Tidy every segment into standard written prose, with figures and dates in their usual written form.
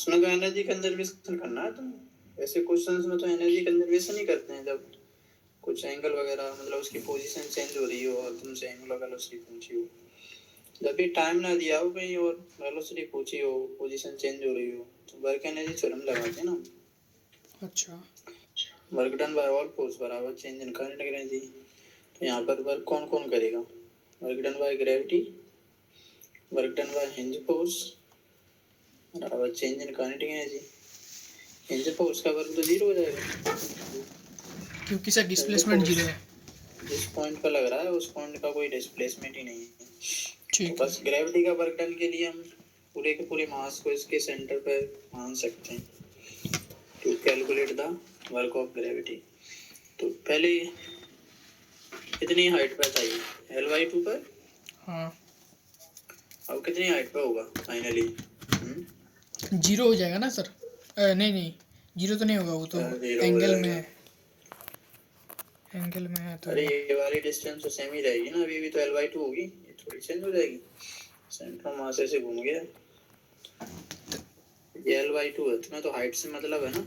इसमें तो energy conservation करना है। तुम ऐसे क्वेश्चंस में तो एनर्जी कंजर्वेशन ही करते हैं जब कुछ एंगल वगैरह मतलब उसकी पोजीशन चेंज हो रही हो और तुमसे एंगुलर वेलोसिटी पूछी हो। जब भी टाइम ना दिया हो कहीं और वेलोसिटी पूछी हो, पोजीशन चेंज हो रही हो, तो वर्क एनर्जी थ्योरम लगाते हैं ना। अच्छा, work done by all force बराबर चेंज इन काइनेटिक एनर्जी। तो यहाँ पर वर्क कौन कौन करेगा? Work done by gravity, work done by hinge force बराबर change in kinetic energy. Hinge force का वर्क तो जीरो हो जाएगा क्योंकि सर डिस्प्लेसमेंट जीरो है। जिस पॉइंट पर लग रहा है उस पॉइंट का कोई डिस्प्लेसमेंट ही नहीं है। तो ठीक है। बस ग्रेविटी का वर्क डन के लिए हम पूरे के पूरे मास को इसके सेंटर पर मान सकते हैं to calculate the work of gravity. तो पहले कितनी हाइट पर था ये? L/2 पर। हाँ, अब कितनी हाइट पे होगा फाइनली? जीरो हो जाएगा ना सर? नहीं नहीं, जीरो तो नहीं होगा, वो तो जीरो हो एंगल में जाएगा। है, एंगल में है तो। अरे ये वाली डिस्टेंस तो सेम ही रहेगी ना, अभी भी तो L/2 होगी, ये थोड़ी चेंज हो जाएगी। सेंटर मास से घूम गया, ये L/2 है, तुम्हें तो हाइट से मतलब है ना।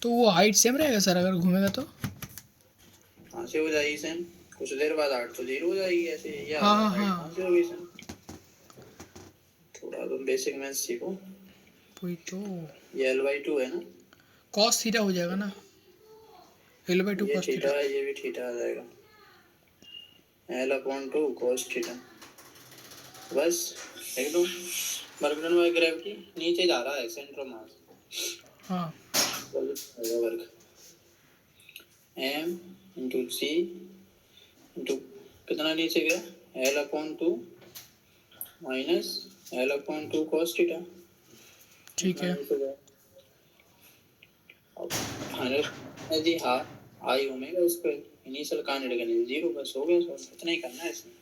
तो वो हाइट सेम रहेगा सर अगर घूमेगा तो? कहाँ से हो जाएगी सेम? कुछ देर बाद हाइट तो जीरो हो जाएगी ऐसे, ये हाँ हाँ हाइट कहाँ हाँ, से होगी सेम? थोड़ा तुम बेसिक मैथ्स सीखो। वही तो। ये L/2 है ना, कॉस थीटा हो जाएगा ना, L/2 ये कॉस थीटा थीटा। है, ये भी थीटा आ जाएगा, L/2 cos थीटा। बस देख दो, वर्क डन बाय ग्रेविटी नीचे जा रहा है सेंटर ऑफ मास, हाँ, work m into c into कितना नीचे गया? L/2 minus L/2 cos theta. ठीक इतना है। नीचे गया। अब फाइनल जी हाँ I omega square initial kinetic energy zero. बस हो गया सर, इतना ही करना है इसमें।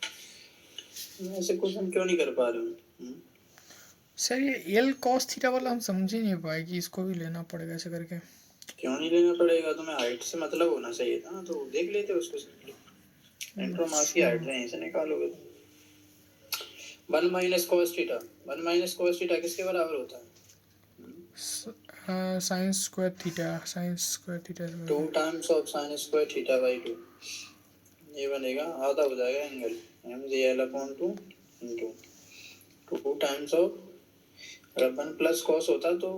ऐसे क्वेश्चन क्यों नहीं कर पा रहे हो? सर ये एल कॉस थीटा वाला हम समझ ही नहीं पाए कि इसको भी लेना पड़ेगा ऐसे करके। क्यों नहीं लेना पड़ेगा? तुम्हें हाइट से मतलब होना चाहिए था ना, तो देख लेते उसको सिंपली। सेंटर मास की अच्छा, हाइट रहे से निकालोगे तो 1 minus cos theta. 1 minus cos theta किसके बराबर होता है? Science square theta, science square theta 2 times of sin square theta by 2। ये बनेगा आधा हो जाएगा angle mgl/2 into 2 times of, अगर 1 प्लस cos होता तो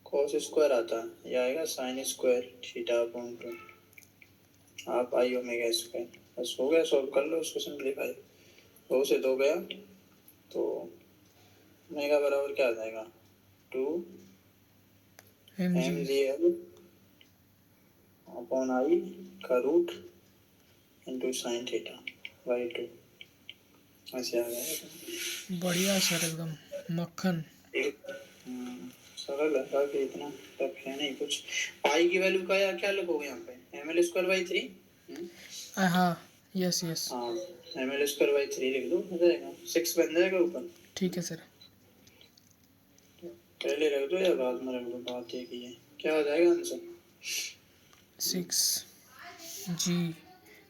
cos स्क्वायर आता, ये आएगा sin square theta upon 2 half I omega square. बस हो गया, सॉल्व कर लो उसको सिंपलीफाई। 2 से 2 गया तो ओमेगा बराबर क्या आ जाएगा? 2 M G. mgl upon I का root into sine theta by 2 ऐसे आ जाएगा। बढ़िया सर, एकदम मक्खन। सरल है काफी, इतना टफ है नहीं कुछ। पाई की वैल्यू का या क्या लिखोगे यहाँ पे? ml/3। हाँ, यस यस। हाँ ml/3 लिख दो, हो जाएगा 6 बन जाएगा ऊपर। ठीक है सर। पहले रख दो या बाद में रख दो, बात एक ही है। क्या हो जाएगा आंसर? 6 जी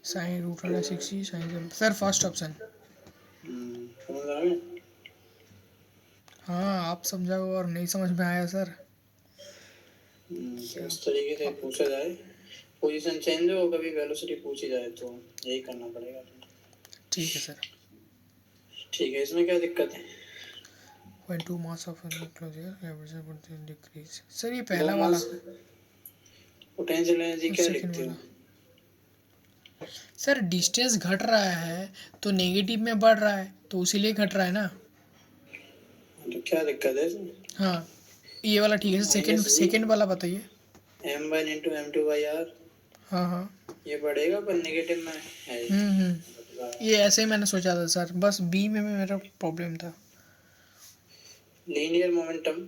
साइन रूट अंडर 6 जी साइन। Sir first option. समझ आ गया? हाँ, आप समझाओ और नहीं समझ में आया सर। तो क्या इस तरीके से पूछा जाए, पोजीशन चेंज हो कभी वेलोसिटी पूछी जाए तो यही करना पड़ेगा। ठीक है सर। ठीक है, इसमें क्या दिक्कत है? when two mass of an enclosure potential decrease। Sir ये दो पहला वाला। मास पोटेंशियल एनर्जी क्या सेकंड लिखते हो? वाला। सर डिस्टेंस घट रहा है तो नेगेटिव में बढ़ रहा है, तो इसीलिए घट रहा है ना। तो क्या दिक्कत है इसमें? हाँ, ये वाला ठीक है। सेकंड माइनस सेकंड वाला बताइए। m1 इंटू m2/r हाँ हाँ। ये बढ़ेगा पर नेगेटिव में है। ये ऐसे ही मैंने सोचा था सर, बस बी में मेरा प्रॉब्लम था। Linear momentum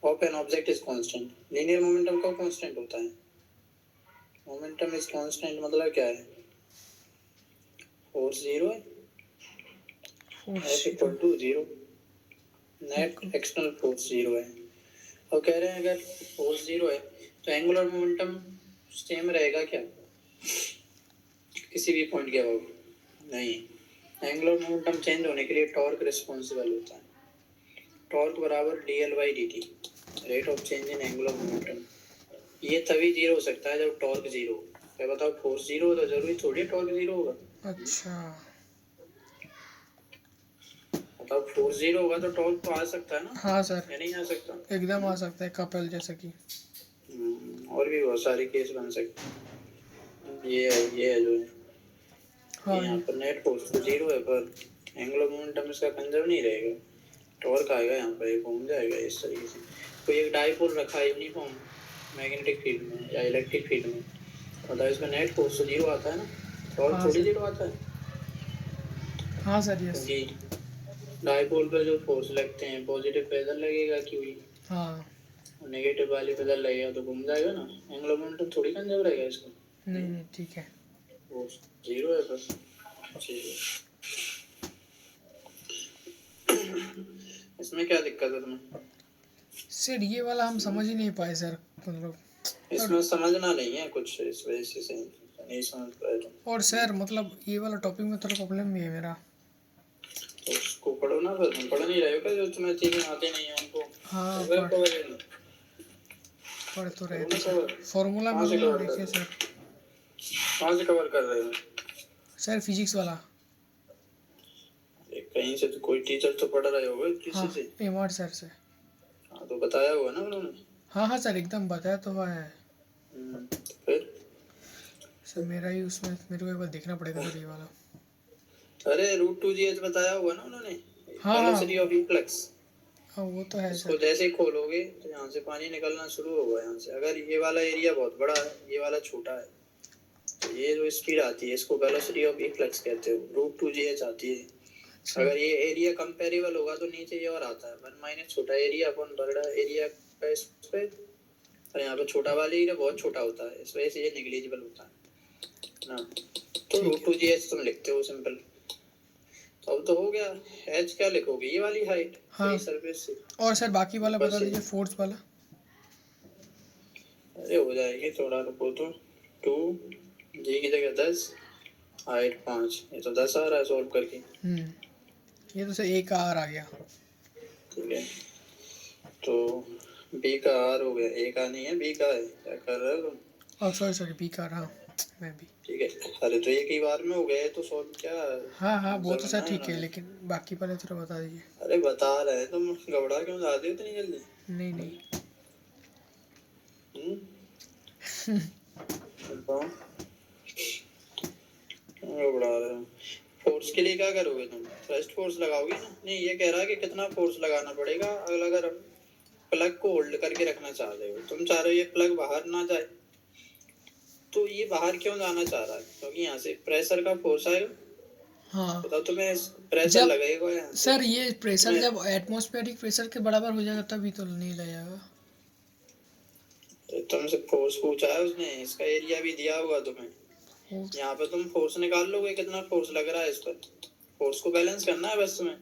of an object is constant. Linear momentum कब कांस्टेंट होता है? मोमेंटम इज कांस्टेंट मतलब क्या है? फोर्स जीरो है, force F equal to zero, net external force zero है। और कह रहे हैं अगर फोर्स जीरो है तो एंगुलर मोमेंटम सेम रहेगा क्या किसी भी पॉइंट के अबाउट? नहीं, एंगुलर मोमेंटम चेंज होने के लिए टॉर्क रिस्पॉन्सिबल होता है। टॉर्क बराबर dl by dt, rate of change in angular momentum. ये तभी जीरो हो सकता है जब टॉर्क जीरो हो। क्या बताओ, फोर्स जीरो हो तो जरूरी थोड़ी टॉर्क जीरो होगा। अच्छा बताओ, फोर्स जीरो होगा तो टॉर्क तो आ सकता है ना, हाँ सर, या नहीं आ सकता? एकदम आ सकता है, कपल जैसे कि। और भी बहुत सारे केस बन सकते हैं। ये है जो है, हाँ यहाँ ये पर नेट फोर्स तो जीरो है पर एंगुलर मोमेंटम इसका कंजर्व नहीं रहेगा, टॉर्क आएगा यहाँ पर, एक घूम जाएगा इस तरीके से। कोई एक डाइपोल रखा है यूनिफॉर्म मैग्नेटिक फील्ड में या इलेक्ट्रिक फील्ड में, बताओ इसमें नेट फोर्स तो जीरो आता है ना, टॉर्क हाँ थोड़ी सर, जीरो आता है। हाँ सर, यस। क्योंकि डाइपोल पर जो फोर्स लगते हैं, पॉजिटिव पे इधर लगेगा क्यों, हाँ, और नेगेटिव वाले पे इधर लगेगा तो घूम जाएगा ना, एंगुलर मोमेंटम थोड़ी कंजर्व रहेगा इसका। नहीं नहीं ठीक है। फोर्स जीरो है बस। जीरो। इसमें क्या दिक्कत है तुम्हें? सर ये वाला हम समझ ही नहीं पाए सर, मतलब। इसमें समझना नहीं है कुछ, इस वजह से नहीं समझ पाए तुम। और सर मतलब ये वाला टॉपिक में थोड़ा प्रॉब्लम भी है मेरा। तो उसको पढ़ो ना, फिर तुम पढ़ नहीं रहे हो क्या? जो तुम्हें चीजें आती नहीं है उनको हाँ अगर कवर है पढ़ तो रहे करो थे ना सर, कवर। फॉर्मूला कहाँ से मिला कवर कर देखिए रहे सर। हो? कहाँ से कवर कर रहे हो? सर फिजिक्स वाला। कहीं से तो कोई टीचर तो पढ़ रहे होगे हाँ, किसी से। एमआर सर से। हाँ तो बताया होगा ना उन्होंने। हाँ हाँ सर, एकदम बताया तो हुआ है। तो फिर सर मेरा ही उसमें मेरे को एक बार देखना पड़ेगा सर ये वाला। अरे रूट टू जी एच बताया होगा ना उन्होंने, हाँ हाँ वेलोसिटी ऑफ इफ्लक्स। हाँ, वो तो है इसको सर। जैसे ही खोलोगे तो यहाँ से पानी निकलना शुरू होगा। यहाँ से अगर ये वाला एरिया बहुत बड़ा है, ये वाला छोटा है, तो ये जो स्पीड आती है इसको वेलोसिटी ऑफ इफ्लक्स कहते हो, रूट टू जी एच आती है। अच्छा अगर ये एरिया कंपेरेबल होगा तो नीचे ये और आता है, वन माइनस छोटा एरिया अपन बड़ा एरिया का इस पे, और यहाँ पे छोटा वाला एरिया बहुत छोटा होता है, इस वजह से ये नेग्लिजिबल होता है ना। तो ठीक रूट है। टू जी एच तुम लिखते हो सिंपल। तो अब तो हो गया। एच क्या लिखोगे? ये वाली हाइट हाँ, फ्री सरफेस से और सर बाकी वाला ऊपर बता से। दीजिए, फोर्स वाला। अरे हो जाएगी, थोड़ा रुको तो। टू जी की जगह 10, हाइट 5, ये तो 10 आ रहा है सॉल्व करके। ये तो सर ए का आर आ गया। ठीक है, तो बी का आर हो गया, ए का नहीं है, बी का है। क्या कर रहे हो तुम? और सॉरी सॉरी, बी का आर, हाँ मैं भी। ठीक है, अरे तो एक ही बार में हो गए तो सॉल्व क्या हाँ हाँ वो आंसर तो सर बनना है ठीक है, उन्होंने। लेकिन बाकी वाले थोड़ा बता दीजिए। अरे बता रहे हैं, तुम घबरा क्यों जाते हो इतनी जल्दी? नहीं नहीं। हम्म? बताओ, क्यों घबरा रहे हो? फोर्स के लिए क्या करोगे तुम? फर्स्ट फोर्स लगाओगे ना? नहीं, ये कह रहा है कि कितना फोर्स लगाना पड़ेगा अगर प्लग को होल्ड करके रखना चाह रहे हो। तुम चाह रहे हो ये प्लग बाहर ना जाए, तो ये बाहर क्यों जाना चाह रहा है? क्योंकि यहाँ से प्रेशर का फोर्स आएगा। हाँ, बताओ, तुम्हें प्रेशर जब लगेगा यहाँ से, सर ये प्रेशर तुम्हें जब एटमॉस्फेरिक प्रेशर के बराबर हो जाएगा तभी तो नहीं लगेगा। तो तुमसे फोर्स पूछा है उसने, इसका एरिया भी दिया होगा तुम्हें। फोर्स। यहाँ पे तुम फोर्स निकाल लोगे कितना फोर्स लग रहा है इस पर। फोर्स को बैलेंस करना है बस तुम्हें,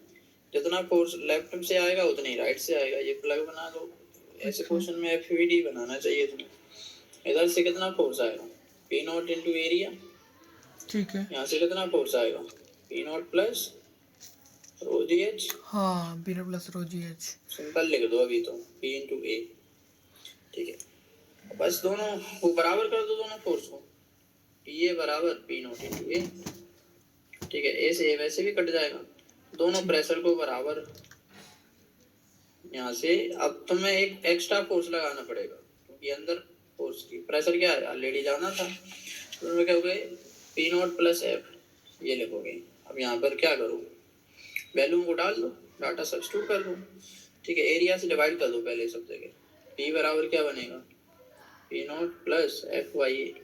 जितना फोर्स लेफ्ट से आएगा उतना ही राइट से आएगा। ये प्लग बना दो, ऐसे अच्छा क्वेश्चन में एफवीडी बनाना चाहिए तुम्हें। इधर से कितना फोर्स आएगा? P naught into area. ठीक है। यहाँ से कितना फोर्स आएगा? P naught plus rho G H. हाँ, beta plus rho G H. Simple लिख दो अभी तो, पी इंटू ए। ठीक है, बस दोनों वो बराबर कर दो दोनों फोर्स को, पी ए बराबर पी नॉट इंटू ए। ठीक है, ए से ए वैसे भी कट जाएगा, दोनों प्रेशर को बराबर। यहाँ से अब तुम्हें एक एक्स्ट्रा फोर्स लगाना पड़ेगा, क्योंकि अंदर फोर्स की प्रेशर क्या है ऑलरेडी जाना था। तो तुम्हें क्या होगा, पी नॉट प्लस एफ ये लिखोगे। अब यहाँ पर क्या करो, वैल्यू को डाल दो, डाटा सब्स्टिट्यूट कर दो। ठीक है, एरिया से डिवाइड कर दो पहले सब जगह। पी बराबर क्या बनेगा, P naught plus F Y A.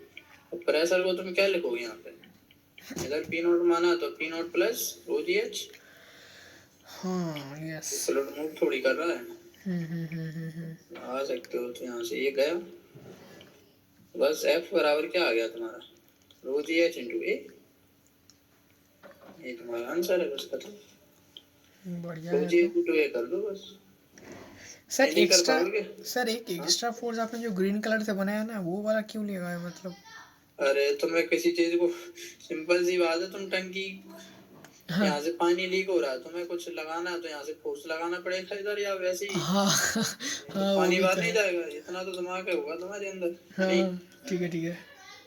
Pressure को तुम क्या लिखोगे यहाँ पे, इधर पी नॉट माना तो P naught plus rho G H. हाँ यस। फ्लूइड मूव थोड़ी कर रहा है। आ सकते हो तो यहाँ से ये गया, बस एफ बराबर क्या आ गया तुम्हारा, रो जी एच इंटू ए। ये तुम्हारा आंसर है, बस खत्म। बढ़िया रो है जी तो। एच इंटू ए कर दो बस। सर ये नहीं कर एक्स्ट्रा, पाओगे? सर एक हाँ? एक्स्ट्रा फोर्स आपने जो ग्रीन कलर से बनाया ना, वो वाला क्यों लगा है मतलब? अरे तुम्हें किसी चीज को, सिंपल सी बात है, तुम टंकी हाँ यहाँ से पानी लीक हो रहा है, तुम्हें कुछ लगाना है तो यहाँ से फोर्स लगाना पड़ेगा इधर, या वैसे ही हाँ तो हाँ वो पानी भी बाहर तो नहीं है। जाएगा? इतना तो दिमाग है होगा तुम्हारे अंदर, है हाँ नहीं? ठीक है ठीक है,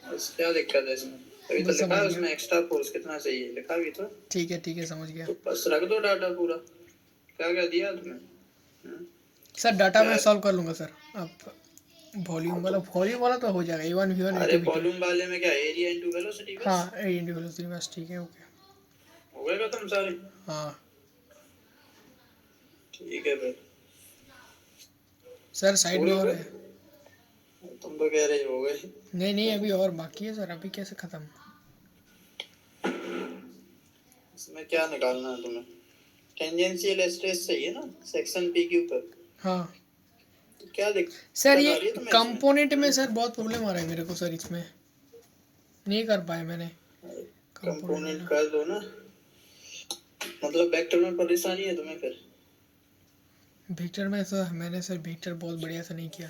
बस क्या दिक्कत है इसमें? तभी तो बस लिखा समझ है गया। उसमें एक्स्ट्रा फोर्स कितना चाहिए, लिखा भी ठीक है समझ गया। तो बस रख दो डाटा पूरा। क्या क्या दिया तुम्हें? हम्म? सर डाटा क्या मैं है? सॉल्व कर लूँगा सर। अब हाँ वॉल्यूम वाला तो हो जाएगा, A1 V1 अरे V2 V2। वॉल्यूम वाले में क्या, एरिया इंटू वेलोसिटी हाँ बस। इंडिविजुअल बस, ठीक है ओके। हो गए खत्म सारे? हाँ ठीक है फिर। सर साइड में पूरे हो और गए? है। तुम तो कह रहे हो गए। नहीं नहीं अभी और बाकी है सर, अभी कैसे ख़त्म। इसमें क्या निकालना है तुम्हें? टेंजेंशियल स्ट्रेस चाहिए ना सेक्शन पी क्यू पर। हाँ तो क्या सर दिक्कत ये आ रही है तुम्हें इसमें? कंपोनेंट में सर बहुत प्रॉब्लम आ रहा है मेरे को सर, इसमें नहीं कर पाया मैंने कंपोनेंट कंपोनेंट वाला। कर दो ना, मतलब वेक्टर में परेशानी है तुम्हें फिर? वेक्टर में सर मैंने सर वेक्टर बहुत बढ़िया से नहीं किया।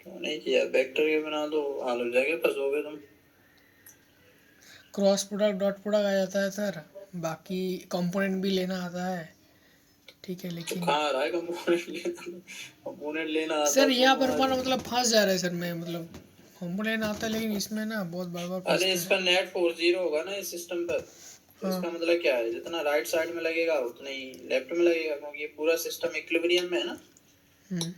क्यों नहीं किया? वेक्टर के बना दो, हाल हो जाएगा, फंसोगे तुम। क्रॉस प्रोडक्ट डॉट प्रोडक्ट आ जाता है सर, बाकी कंपोनेंट भी लेना आता है, ठीक है तो लेकिन कहाँ आ रहा है कंपोनेंट लेना? कंपोनेंट लेना आता सर तो यहाँ पर आज। हमारा मतलब फंस जा रहा है सर, मैं मतलब हमको लेना आता है लेकिन इसमें ना बहुत बार बार अरे फंसता है। इसका नेट फोर्स जीरो होगा ना इस सिस्टम पर, तो हाँ इसका मतलब क्या है, जितना राइट साइड में लगेगा उतना ही लेफ्ट में लगेगा, क्योंकि ये पूरा सिस्टम इक्विलिब्रियम में है ना। हम्म।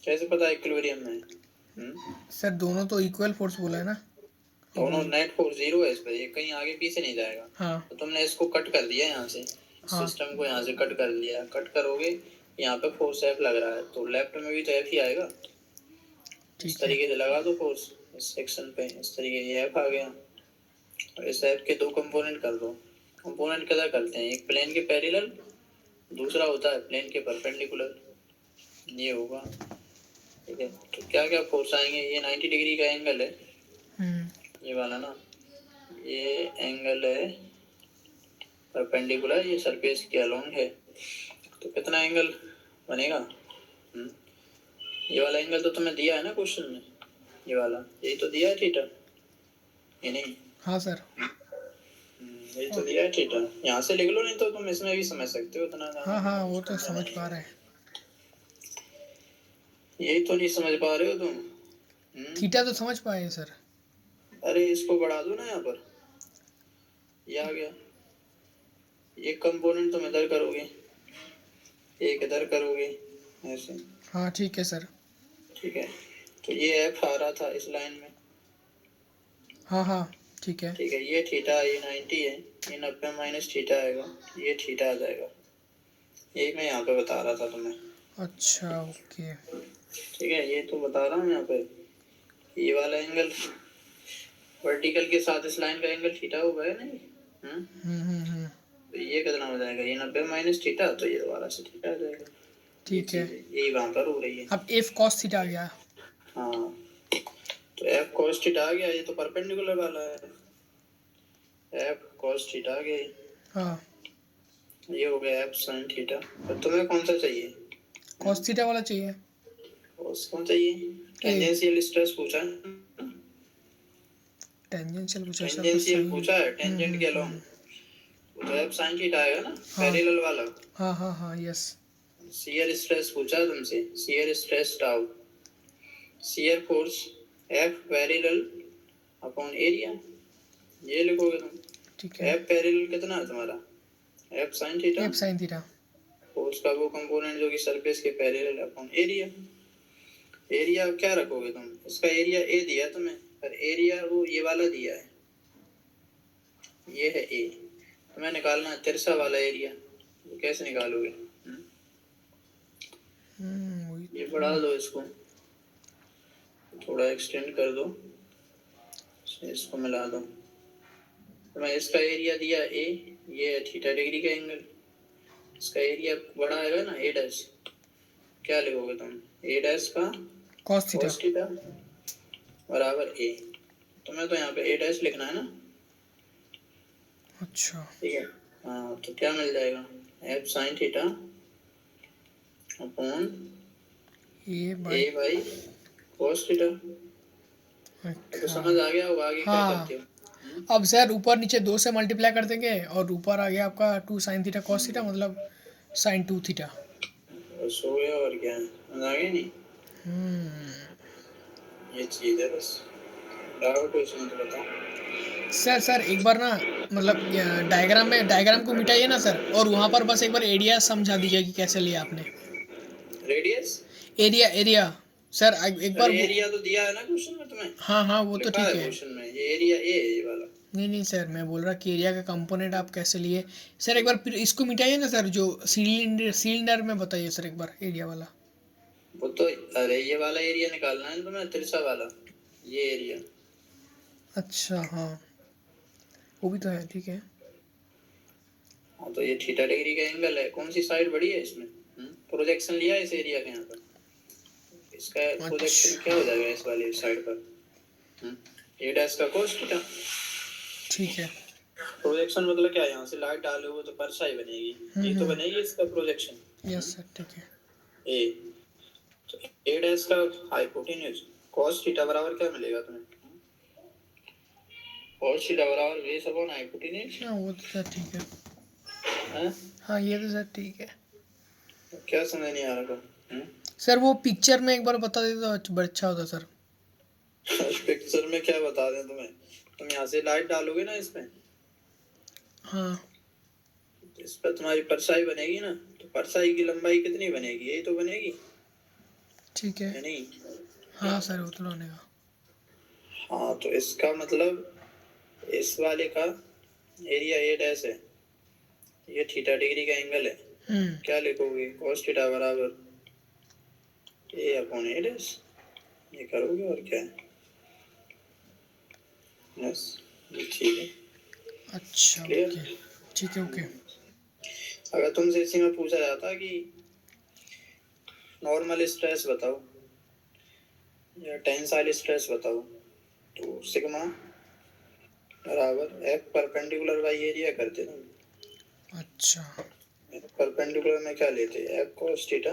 कैसे पता इक्विलिब्रियम में है? सर दोनों तो इक्वल फोर्स बोला है ना। अब दोनों नेट फोर्स जीरो है इस पर, ये कहीं आगे पीछे नहीं जाएगा। हाँ तो तुमने इसको कट कर दिया यहाँ से, हाँ सिस्टम को यहाँ से कट कर लिया, कट करोगे यहाँ पे फोर्स एफ लग रहा है, तो लेफ्ट में भी तो एफ ही आएगा। इस ठीक है। तरीके से लगा दो फोर्स इस सेक्शन पे, इस तरीके से एफ आ गया। और इस एफ के दो कंपोनेंट कर दो। कंपोनेंट कैसा करते हैं, एक प्लेन के पैरेलल, दूसरा होता है प्लेन के परपेंडिकुलर। ये होगा, ठीक है। तो क्या क्या फोर्स आएंगे, ये 90 डिग्री का एंगल है, हम्म ये वाला ना, ये एंगल है परपेंडिकुलर, ये सरफेस के अलोंग है। तो कितना एंगल बनेगा? ये वाला एंगल तो तुम्हें दिया है ना क्वेश्चन में, ये वाला, यही तो दिया है थीटा, ये नहीं? हाँ सर। यही तो दिया है थीटा, यहाँ से लिख लो, नहीं तो तुम इसमें भी समझ सकते हो, इतना हाँ हाँ वो तो समझना समझ नहीं पा है। रहे हैं। यही तो नहीं समझ पा रहे हो तुम। थीटा तो समझ पाए सर। अरे इसको बढ़ा दो ना यहाँ पर, ये आ गया। एक कंपोनेंट तुम इधर करोगे, एक इधर करोगे, ऐसे। हाँ ठीक है सर। ठीक है, तो ये एफ आ रहा था इस लाइन में, हाँ हाँ ठीक है। ठीक है। ये थीटा, ये 90 है, ये 90 माइनस थीटा आएगा, ये थीटा आ जाएगा। ये मैं यहाँ पे बता रहा था तुम्हें, अच्छा ओके। ठीक है। ये तो बता रहा हूँ यहाँ पे, ये वाला एंगल वर्टिकल के साथ इस लाइन का एंगल थीटा होगा, है नहीं? हम्म। तो ये कितना हो जाएगा, ये 90 माइनस थीटा, तो ये दोबारा से थीटा आ जाएगा। ये ठीक है। चीज यही वहाँ पर हो रही है। अब एफ कॉस थीटा आ गया। हाँ, तो एफ कॉस थीटा आ गया, ये तो परपेंडिकुलर वाला है, एफ कॉस थीटा आ गया। हाँ ये हो गया एफ साइन थीटा। तो तुम्हें कौन सा चाहिए? कॉस थीटा वाला चाहिए। कॉस कौन चाहिए? टेंजेंशियल स्ट्रेस पूछा है, टेंजेंशियल पूछा सर, तो टेंजेंशियल सही। पूछा है, टेंजेंट के अलोंग, तो एफ साइन थीटा आएगा ना, हाँ पैरेलल वाला। हाँ यस। शियर स्ट्रेस पूछा है तुमसे, shear stress tau, shear force F parallel upon area, ये लिखोगे तुम। ठीक है। एफ पैरेलल कितना है तुम्हारा, F sine theta, F sine theta. Force का वो कंपोनेंट जो कि सरफेस के पैरेलल अपॉन एरिया। एरिया क्या रखोगे तुम, इसका एरिया ए दिया तुम्हें, पर एरिया वो ये वाला दिया है, ये है ए, तुम्हें निकालना है तिरछा वाला एरिया, वो कैसे निकालोगे? ये बढ़ा दो, इसको थोड़ा एक्सटेंड कर दो, इसको मिला दो, तो मैं इसका एरिया दिया ए, ये है थीटा डिग्री का एंगल, इसका एरिया बड़ा आएगा ना ए डैश, क्या लिखोगे तुम, ए डैश का कॉस थीटा। cos थीटा बराबर ए, तुम्हें तो यहाँ पे ए डैश लिखना है ना, अच्छा ठीक है। हाँ, तो क्या मिल जाएगा, F sine theta upon A A by cos theta. तो समझ आ गया होगा, आगे क्या हाँ करते हो? अब सर ऊपर नीचे 2 से मल्टीप्लाई कर देंगे और ऊपर आ गया आपका 2 साइन थीटा कॉस थीटा मतलब साइन 2 थीटा। बस हो गया और क्या है, मजा आ गया नहीं। ये चीज है बस, डाउट हो इसमें तो बताओ। सर एक बार ना मतलब डायग्राम को मिटाइए ना सर, और वहाँ पर बस एक बार एरिया समझा दीजिए कि कैसे लिया आपने। रेडियस, एरिया एरिया सर एक बार अरे वो। एरिया तो दिया है ना क्वेश्चन में तुम्हें, हाँ हाँ वो तो लिखा है ठीक है। क्वेश्चन में, ये एरिया ए है ये वाला। नहीं नहीं सर, मैं बोल रहा कि एरिया का कंपोनेंट आप कैसे लिए। सर एक बार फिर इसको मिटाइए ना सर, जो सिलेंडर में बताइए सर एक बार एरिया वाला। वो तो, अरे ये वाला एरिया निकालना है तुम्हें, तिरछा वाला, ये एरिया। अच्छा हाँ, वो भी तो है, ठीक है। हाँ तो ये थीटा डिग्री का एंगल है, कौन सी साइड बड़ी है इसमें, प्रोजेक्शन लिया है इस एरिया के यहाँ पर, इसका प्रोजेक्शन अच्छा क्या हो जाएगा इस वाली साइड पर, ए डैश का कोस थीटा। ठीक है। प्रोजेक्शन मतलब क्या है, यहाँ से लाइट डालोगे तो परछाई बनेगी, ये तो बनेगी इसका प्रोजेक्शन। यस सर ठीक है। ए, तो ए डैश का हाइपोटेन्यूज cos थीटा बराबर क्या मिलेगा तुम्हें, cos थीटा बराबर बेस अपॉन हाइपोटेन्यूज। हाँ वो तो सर ठीक है। हैं? हाँ ये तो सर ठीक है। क्या समझ नहीं आ रहा था, सर वो पिक्चर में एक बार बता देते तो बड़ा अच्छा होता सर। पिक्चर में क्या बता दें तुम्हें, तुम यहाँ से लाइट डालोगे ना इसमें, हाँ इस पर तुम्हारी परछाई बनेगी ना, तो परछाई की लंबाई कितनी बनेगी, यही तो बनेगी, ठीक है। है नहीं। हाँ सर वो तो बनेगा। हाँ तो इसका मतलब इस वाले का एरिया ए डैश है, ये थीटा डिग्री का एंगल है, क्या लिखोगे, cos थीटा बराबर ए अपॉन ए डैश, ये करोगे और क्या है, यस ये ठीक है। अच्छा क्लियर। ओके, ठीक है ओके। अगर तुमसे इसी में पूछा जाता कि नॉर्मल स्ट्रेस बताओ या टेंसाइल स्ट्रेस बताओ, तो सिग्मा बराबर एफ परपेंडिकुलर बाई एरिया करते ना। अच्छा परपेंडिकुलर में क्या लेते, F cos theta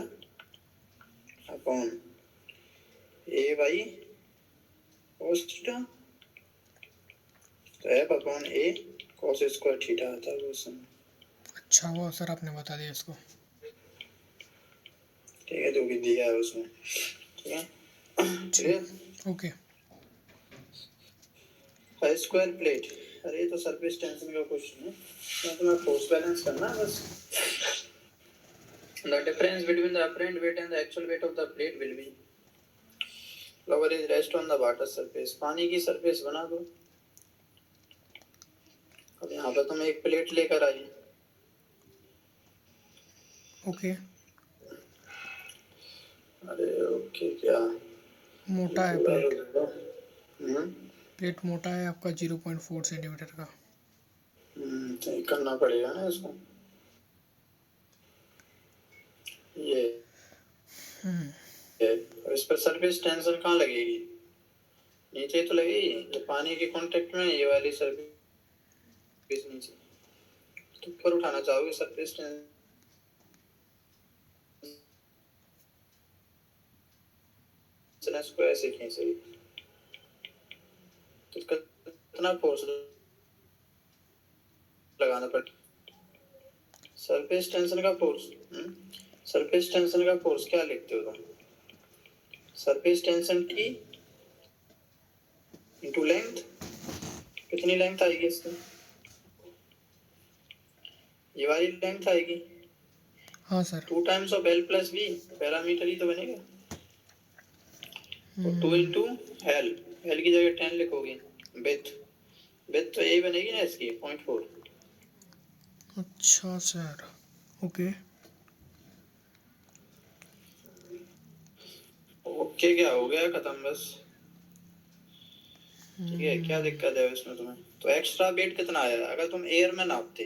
upon A by cos theta, तो एफ अपॉन ए cos स्क्वायर थीटा आता है वो समय। अच्छा वो सर आपने बता दिया इसको। ठीक है, जो भी दिया है उसमें, ठीक है क्लियर। ओके। स्क्वायर प्लेट, अरे ये तो सरफेस टेंशन का क्वेश्चन है, यहाँ तुम्हें फोर्स बैलेंस करना है बस। The difference between the apparent weight and the actual weight of the plate will be lower is rest on the water surface, पानी की सरफेस बना दो। अब यहाँ पर तुम एक प्लेट लेकर आई, ओके। अरे ओके क्या, मोटा है पूरा प्लेट। तो प्लेट मोटा है आपका 0.4 सेंटीमीटर का। सही करना पड़ेगा ना इसको, ये और इस पर सरफेस टेंशन कहाँ लगेगी, नीचे तो लगेगी, ये पानी के कांटेक्ट में, ये वाली सरफेस नीचे, तो ऊपर उठाना चाहोगे सरफेस टेंशन, इसको ऐसे खींचेगी तो कितना फोर्स लगाना पड़ेगा, सरफेस टेंशन का फोर्स, सरफेस टेंशन का फोर्स क्या लिखते हो तुम, surface tension T into length, कितनी लेंथ आएगी इसकी, ये वाली लेंथ आएगी, हाँ sir. 2 times of L plus B, parameter ही तो बनेगा, तो 2 इंटू एल, एल की जगह 10 लिखोगे, विथ तो यही बनेगी ना इसकी 0.4। अच्छा सर ओके। ओके क्या हो गया, खत्म बस, ठीक है। क्या दिक्कत है इसमें तुम्हें, तो एक्स्ट्रा वेट कितना आया, अगर तुम एयर में नापते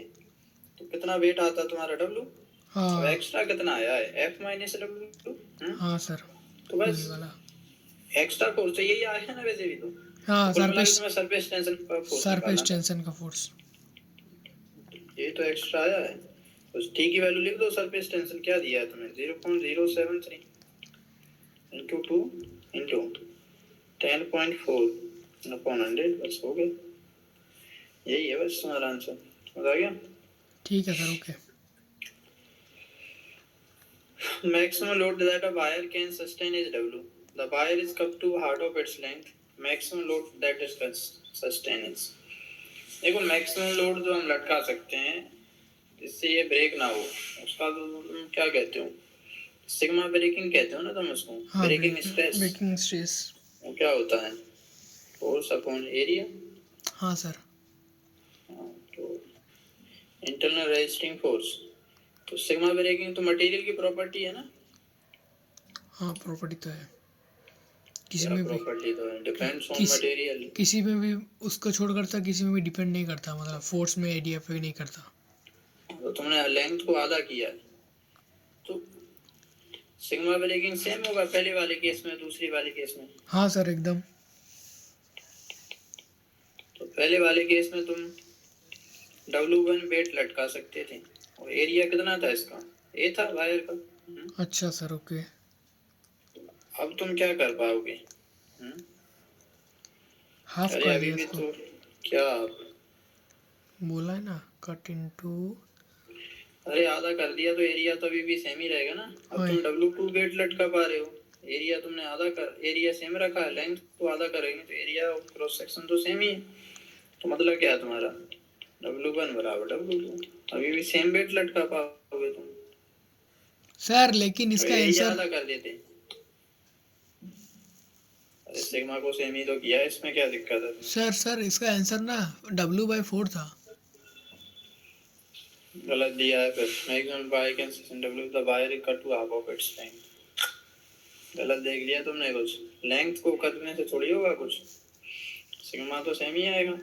तो कितना वेट आता तुम्हारा डब्लू, अब हाँ एक्स्ट्रा कितना आया है, एफ माइनस डब्लू, हाँ सर तो बस वही वाला। एक्स्ट्रा फोर्स तो यही आया है ना वैसे भी, तो हाँ कुल मिला के सरफेस तुम्हें सरफेस टेंशन का फोर्स सरफेस निकालना टेंशन का फोर्स। था, ये तो एक्स्ट्रा आया है, उस टी की वैल्यू लिख दो, सरफेस टेंशन क्या दिया है तुम्हें 0.073 इंटू 2 इंटू 10.4 अपॉन 100, बस हो गया। यही है बस तुम्हारा आंसर, समझ आ गया? ठीक है sir, okay. Maximum load that a wire can sustain is W. The wire is cupped to half of its length. Maximum load that is sustain is. देखो मैक्सिमम लोड जो हम लटका सकते हैं जिससे ये ब्रेक ना हो, उसका तो तुम क्या कहते हो? सिग्मा ब्रेकिंग कहते हो ना तुम उसको। हाँ, ब्रेकिंग स्ट्रेस। Breaking stress. वो क्या होता है? Force upon area. हाँ सर। तो इंटरनल रेजिस्टिंग फोर्स। तो सिग्मा ब्रेकिंग तो मटेरियल की प्रॉपर्टी है ना? हाँ, प्रॉपर्टी तो है, किसी में भी प्रॉपर्टी तो है, डिपेंड्स ऑन किसी मटेरियल। किसी में भी उसको छोड़ करता, किसी में भी डिपेंड नहीं करता, मतलब फोर्स में एरिया पे नहीं करता। तो तुमने लेंथ को आधा किया है, तो सिग्मा ब्रेकिंग सेम होगा पहले वाले केस में दूसरी वाले केस में। हाँ सर, एकदम। तो पहले वाले केस में तुम W1 वेट लटका सकते थे और एरिया कितना था इसका? ए था वायर का। अच्छा सर, ओके। अब तुम क्या कर पाओगे? हाफ अरे कर अभी दिया भी इसको, तो क्या बोला है ना, कट इनटू। अरे आधा कर दिया तो एरिया तो अभी भी सेम ही रहेगा ना। अब हाँ, तुम W2 वेट लटका पा रहे हो, एरिया तुमने आधा कर, एरिया सेम रखा है, लेंथ को आधा करेंगे तो एरिया और क्रॉस सेक्शन तो सेम ही है। तो मतलब क्या है तुम्हारा? W1 बराबर W2, अभी भी सेम वेट लटका पाओगे तुम। सर लेकिन इसका एरिया आंसर। आधा कर देते। अरे सिग्मा को सेम ही तो किया, इसमें क्या दिक्कत है? सर इसका आंसर ना W/4 था। गलत दिया है फिर। Maximum wire can sustain W, the wire is cut to half of its length. गलत देख लिया तुमने कुछ, लेंथ को करने से थोड़ी होगा कुछ, सिग्मा तो सेम ही आएगा।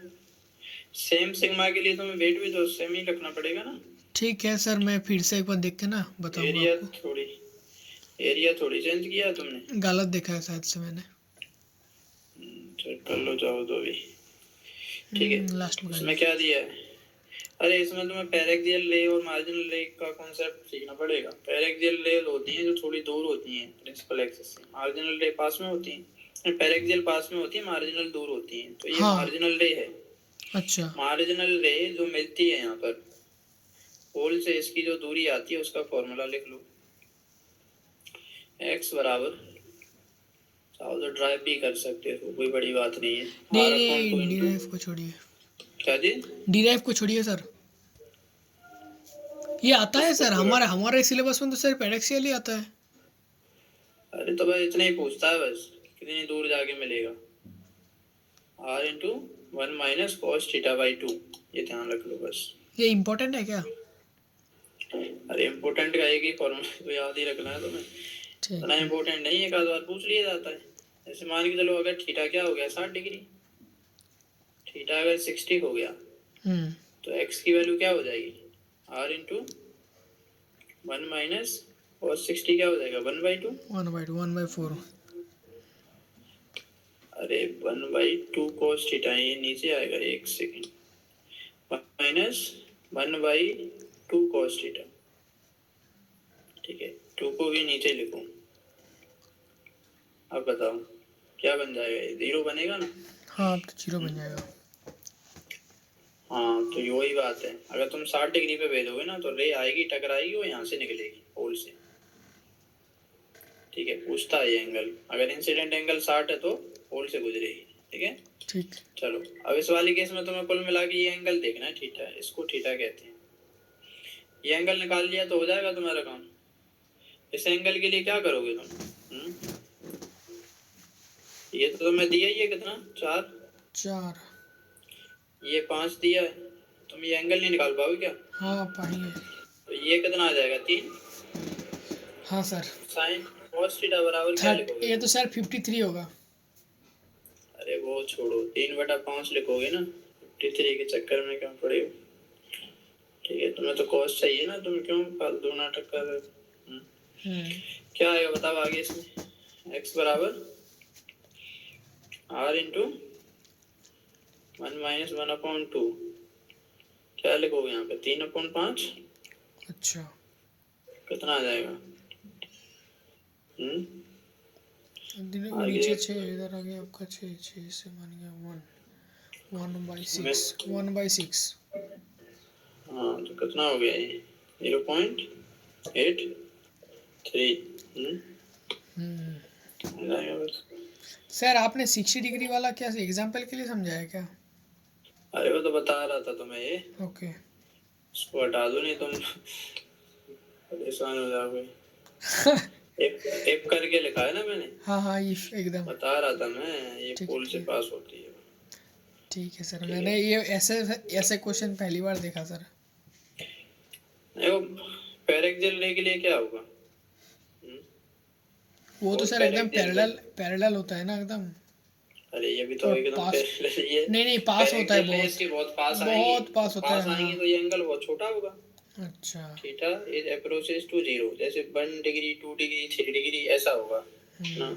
सेम सिग्मा के लिए तुम्हें वेट भी तो सेम ही रखना पड़ेगा ना। ठीक है सर, मैं फिर से एक बार देख के ना बताऊंगा एरिया आपको। थोड़ी चेंज किया तुमने, गलत देखा है शायद से मैंने। चेक कर लो चाहो तो भी। ठीक है, लास्ट में इसमें क्या दिया है? अरे इसमें तुम्हें पैरेक्सियल रे और मार्जिनल रे का कॉन्सेप्ट सीखना पड़ेगा। पैरेक्सियल रे होती हैं जो थोड़ी दूर होती हैं प्रिंसिपल एक्सिस से, मार्जिनल रे पास में होती हैं। पैरेक्सियल पास में होती है, मार्जिनल दूर होती हैं। तो ये हाँ। मार्जिनल रे है। अच्छा। मार्जिनल रे जो मिलती है यहाँ पर पोल से, इसकी जो दूरी आती है उसका फॉर्मूला लिख लो। x बराबर, चाहो तो ड्राइव भी कर सकते हो, कोई बड़ी बात नहीं है। नहीं, डीराइव को छोड़िए। क्या जी? डीराइव को छोड़िए सर, ये आता है सर हमारे सिलेबस में तो सर पैरेक्सियल ही आता है। अरे तो भाई इतना ही पूछता है बस, कितनी दूर जाके मिलेगा। r into 1 minus cos theta by 2, ये ध्यान रख लो बस। ये इम्पोर्टेंट है क्या? अरे इम्पोर्टेंट का एक ही फॉर्मूला तो याद ही रखना है तुम्हें, इतना इम्पोर्टेंट नहीं है, एक आध बार पूछ लिया जाता है। जैसे मान के चलो अगर थीटा क्या हो गया 60 डिग्री, थीटा अगर 60 हो गया तो x की वैल्यू क्या हो जाएगी? r इंटू 1 माइनस कॉस 60 क्या हो जाएगा? 1/2। 1/4। अरे 1/2 cos थीटा, ये नीचे आएगा, एक सेकंड, माइनस 1/2 cos थीटा। ठीक है, 2 को भी नीचे लिखो। अब बताओ क्या बन जाएगा? 0 बनेगा ना? हाँ, अब तो 0 बन जाएगा। हाँ तो वही बात है, अगर तुम 60 डिग्री पे भेजोगे ना तो रे आएगी, टकराएगी, वो यहाँ से निकलेगी पोल से। ठीक है, पूछता है ये एंगल, अगर इंसिडेंट एंगल 60 है तो पोल से गुजरेगी। ठीक है, ठीक। चलो अब इस वाले केस में तुम्हें कुल मिला के ये एंगल देखना है, थीटा, इसको थीटा कहते हैं। ये एंगल निकाल लिया तो हो जाएगा तुम्हारा काम। इस एंगल के लिए क्या करोगे तुम? ये तो तुम्हें दिया ही है, कितना? 4। ये 5 दिया है, तुम ये एंगल नहीं निकाल पाओगे क्या? हाँ, पाएंगे। तो ये कितना आ जाएगा? 3। हाँ सर। साइन कॉस थीटा बराबर क्या लिखोगे? ये तो सर 53 होगा। अरे वो छोड़ो, 3/5 लिखोगे ना, 53 के चक्कर में क्यों पड़े हो? ठीक है, तुम्हें तो कॉस चाहिए ना, तुम क्यों फालतू नाटक कर रहे हो? क्या आएगा बताओ आगे इसमें? x बराबर r इंटू 1 माइनस 1/2, क्या लिखोगे यहाँ पे? 3/5। अच्छा। कितना आ जाएगा? नीचे 6, इधर आ गया आपका 6 से मान गया 1/6 हाँ तो कितना हो गया ये 0.83 जाएगा बस। सर आपने 60 डिग्री वाला क्या एग्जाम्पल के लिए समझाया क्या? अरे वो तो बता रहा था तुम्हें ये, ओके उसको हटा दो नहीं तुम परेशान हो जाओगे। एक एक करके लिखा है ना मैंने। हाँ हाँ इफ एकदम बता रहा था मैं, ये ठीक पुल से है पास होती है। ठीक है सर, ठीक मैंने है। ये ऐसे ऐसे क्वेश्चन पहली बार देखा सर। देखो पैरेक्सिल रे के लिए क्या होगा? वो तो और सर एकदम पैरेक्सिल रे, पैरेलल पैरेलल होता है ना एकदम। अरे ये भी तो और एकदम पास, पैरेलल ही है। नहीं नहीं पास होता है, पैरेक्सिल रे इसके बहुत पास आएंगी, बहुत पास होता है पास हाँ। आएंगी तो ये एंगल बहुत छोटा होगा। अच्छा theta is approaches to zero, जैसे 1 डिग्री 2 डिग्री 3 डिग्री ऐसा होगा ना।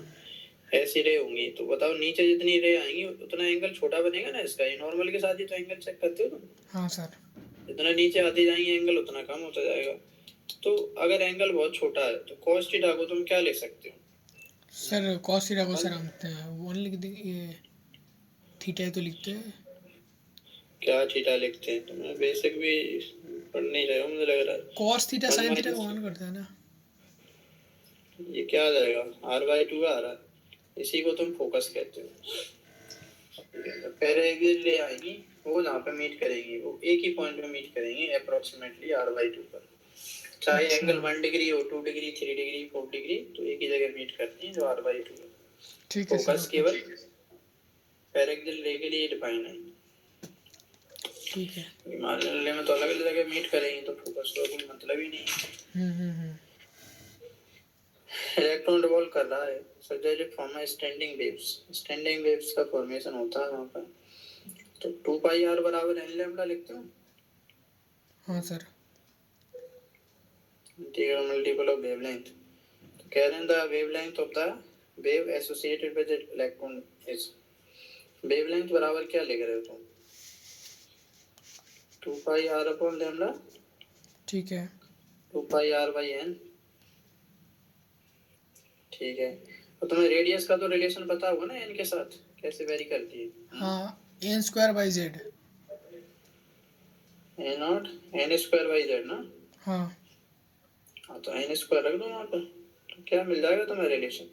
ऐसी रे होंगी तो बताओ नीचे जितनी रे आएंगी उतना एंगल छोटा बनेगा ना इसका। ये नॉर्मल के साथ ही तो एंगल चेक करते हो तुम। हाँ सर। जितना नीचे आते जाएंगे एंगल उतना कम होता जाएगा। तो अगर एंगल बहुत छोटा है तो cos थीटा को तुम क्या लिख सकते हो? सर कॉस थीटा को सर हम वन लिख देंगे, ये थीटा तो लिखते हैं। क्या थीटा लिखते हैं? तुम्हें बेसिक भी पढ़ नहीं रहे हो मुझे लग रहा है। कॉस थीटा 1 साइन थीटा को माइनस वन करते हैं ना। ये क्या आ जाएगा, r/2 आ रहा है, इसी को तुम फोकस कहते हो। पैरेलल ले आएगी वो जहाँ पे मीट करेगी वो एक ही पॉइंट पे मीट करेंगे अप्रोक्सीमेटली r/2 पर। चाहे अच्छा एंगल 1 डिग्री हो 2 डिग्री 3 डिग्री 4 डिग्री तो एक ही जगह मीट करती है जो r/2 है। ठीक है सर फोकस ओके केवल पैरेलल रे के लिए डिफाइन है। ठीक है। इमेजिनरी रे में तो अलग अलग जगह मीट करेंगे तो फोकस का कोई मतलब ही नहीं है। हम्म। इलेक्ट्रॉन रिवॉल्व कर रहा है suggested form standing waves. Standing waves का फॉर्मेशन होता है वहाँ पर। तो 2 पाई r बराबर n लैम्डा लिखते हो। हाँ sir. Integral multiple of wavelength. तो कह रहे हैं the wavelength of the wave associated with electron is. Wavelength बराबर क्या लिख रहे हो तुम? 2 पाई r अपॉन लैम्डा, ठीक है 2 पाई r बाई n। ठीक है। तो तुम्हें रेडियस का तो रिलेशन पता होगा ना n के साथ कैसे वेरी करती है। हाँ N square by Z. a naught n square by z ना। हाँ हाँ तो n स्क्वायर रख दो वहाँ पर तो क्या मिल जाएगा तुम्हें रिलेशन।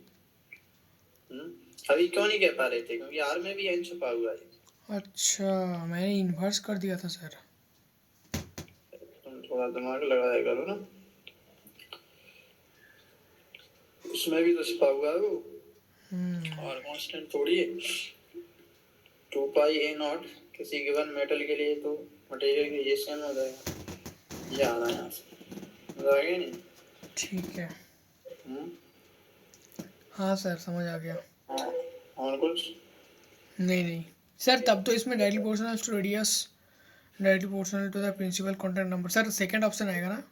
अभी क्यों नहीं कह पा रहे थे? क्योंकि r में भी n छुपा हुआ है। अच्छा मैंने इन्वर्स कर दिया था सर। तुम थोड़ा दिमाग लगाया करो ना, उसमें भी तो छुपा हुआ है वो। और कांस्टेंट थोड़ी है। 2 पाई a नॉट किसी गिवन मेटल के लिए तो मटेरियल के ये सेम हो जाएगा। ये आ रहा है यहाँ से, समझ आ गया नहीं? ठीक है हम्म? हाँ सर समझ आ गया। हाँ, और कुछ? नहीं सर तब तो इसमें directly proportional to radius, directly proportional to the principal contact number. Sir second option आएगा ना।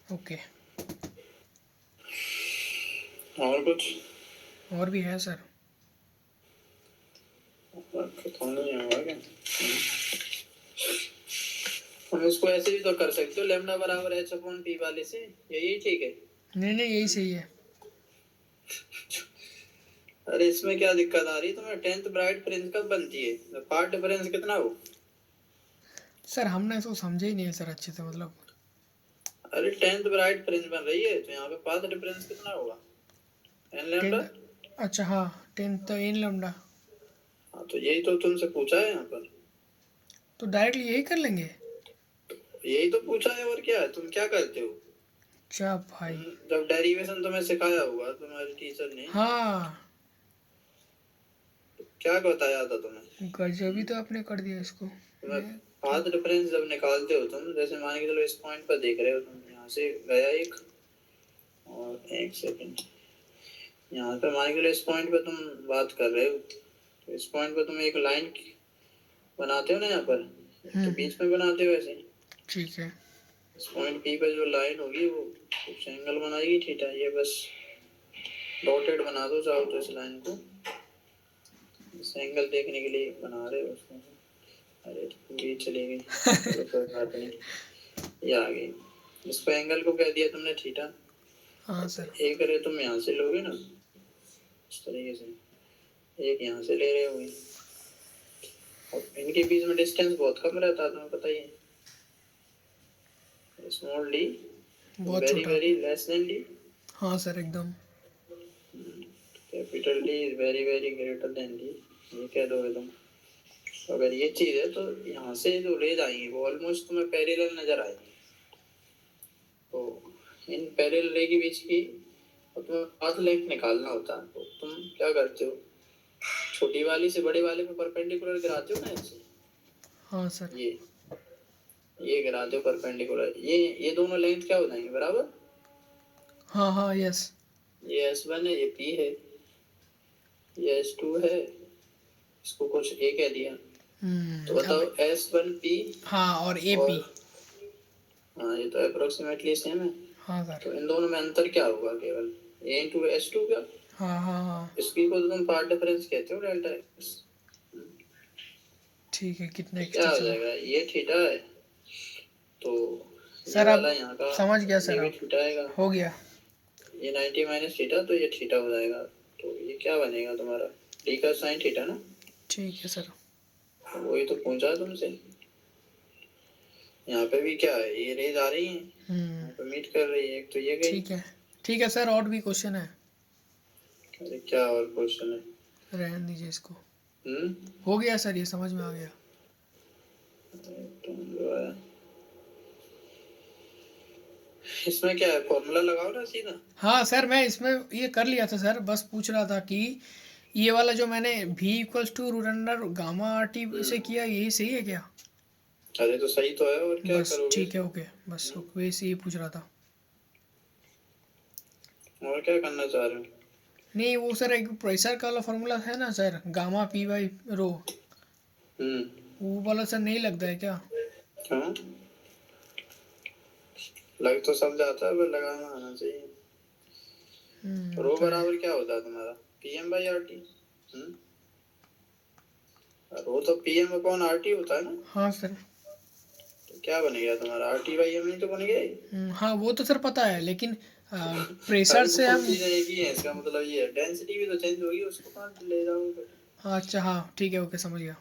ओके और कुछ? और भी है सर। खत्म नहीं होगा क्या? हम इसको ऐसे भी तो कर सकते हो, लैम्डा बराबर h अपॉन p वाले से। यही ठीक है। नहीं यही सही है। अरे इसमें क्या दिक्कत आ रही है तुम्हें? 10th ब्राइट फ्रिंज कब बनती है? पार्ट डिफरेंस कितना हो? सर हमने इसको समझे ही नहीं है सर अच्छे से, मतलब अरे 10th ब्राइट फ्रिंज बन रही है तो यहाँ पे पाथ डिफरेंस कितना होगा? n lambda. 10। अच्छा हाँ 10 तो एन लैम्डा। हाँ तो यही तो तुमसे पूछा है यहाँ पर। तो डायरेक्टली यही कर लेंगे। यही तो पूछा है और क्या है? तुम क्या करते हो? क्या भाई। जब डेरिवेशन तुम्हें सिखाया हुआ तुम्हारे टीचर ने, हाँ क्या बताया था तुम्हें? गजब ही तो आपने कर दिया इसको। पाथ डिफरेंस जब निकालते हो तुम, जैसे मान के चलो इस पॉइंट पर देख रहे हो तुम, यहाँ से गया एक, और एक सेकंड यहाँ पे मान के चलो इस पॉइंट पे तुम बात कर रहे हो, तो इस पॉइंट पे तुम एक लाइन बनाते हो ना यहाँ पर, तो बीच में बनाते हो ऐसे। ठीक है इस पॉइंट पी पे जो लाइन होगी वो कुछ एंगल बनाएगी थीटा। ये बस डॉटेड बना दो चाहो तो इस लाइन को, इस एंगल देखने के लिए बना रहे हो उसको। अरे पूरी चली गई, चलो कोई बात नहीं, ये आ गई। इसको एंगल को कह दिया तुमने थीटा। हाँ सर। एक अरे तुम यहाँ से लोगे ना इस तरीके से, एक यहाँ से ले रहे हो, और इनके बीच में डिस्टेंस बहुत कम रहता है, तुम्हें पता ही है। स्मॉल डी बहुत वेरी छोटा। वेरी लेस देन डी, हाँ सर एकदम। Capital D is very very greater than D, ये कह दोगे तुम। अगर ये चीज है तो यहाँ से जो रेज आएंगी वो ऑलमोस्ट तुम्हें पैरेलल नजर आएंगी। तो इन पैरेलल रे के बीच की और तुम्हें पाथ लेंथ निकालना होता है, तो तुम क्या करते हो, छोटी वाली से बड़े वाले पे परपेंडिकुलर गिराते हो ना ऐसे। हाँ सर। ये गिराते हो परपेंडिकुलर, ये दोनों लेंथ क्या हो जाएंगे, बराबर। हाँ हाँ यस। ये S1 है, ये P है, ये S2 है, इसको कुछ A कह दिया, तो बताओ अब S1P हाँ और ए और पी। हाँ ये तो अप्रोक्सीमेटली सेम है। हाँ सर। तो इन दोनों में अंतर क्या होगा, केवल A इंटू S2 का। हाँ हाँ हाँ इसकी को तो तुम पार्ट डिफरेंस कहते हो, डेल्टा एक्स। ठीक है। कितना क्या एक्स्ट्रा हो चला? जाएगा, ये थीटा है, तो ये सर अब वाला यहाँ का समझ गया सर, ये भी अब थीटा आएगा, हो गया। ये 90 माइनस थीटा, तो ये थीटा हो जाएगा। तो ये क्या बनेगा तुम्हारा, डी का साइन थीटा ना। ठीक है सर। तो वही तो पूछा तुमसे। यहाँ पे भी क्या है, ये रेज आ रही है, यहाँ पे मीट कर रही है, एक तो ये गई। ठीक है सर, और भी क्वेश्चन है। अरे क्या और क्वेश्चन है, रहने दीजिए इसको। हम्म। हो गया सर, ये समझ में आ गया। तुम जो है इसमें क्या है, फॉर्मूला लगाओ ना सीधा। हाँ सर, मैं इसमें ये कर लिया था सर, बस पूछ रहा था कि ये वाला जो मैंने v equals to root under gamma R T से किया, यही सही है क्या? अरे तो सही तो है, और क्या बस करोगे ठीक है, ओके, बस वैसे ही पूछ रहा था। और क्या करना चाह रहे हो। नहीं वो सर एक प्रेशर का वाला फॉर्मूला है ना sir, gamma P by rho, hmm. वो वाला सर नहीं लगता है क्या? हाँ लग तो सब जाता है, पर लगाना आना चाहिए। रो तो बराबर क्या होता है तुम्हारा, पीएम बाई आर टी। रो तो पीएम अपॉन आर टी होता है ना। हाँ सर। तो क्या बनेगा तुम्हारा, आर टी बाई एम ही तो बन गया। हाँ वो तो सर पता है, लेकिन प्रेशर अरे से वो हम। चीजें एक ही है, इसका मतलब ये है, डेंसिटी भी तो चेंज होगी, उसको कहाँ ले जाओगे। अच्छा हाँ ठीक है, ओके समझ गया।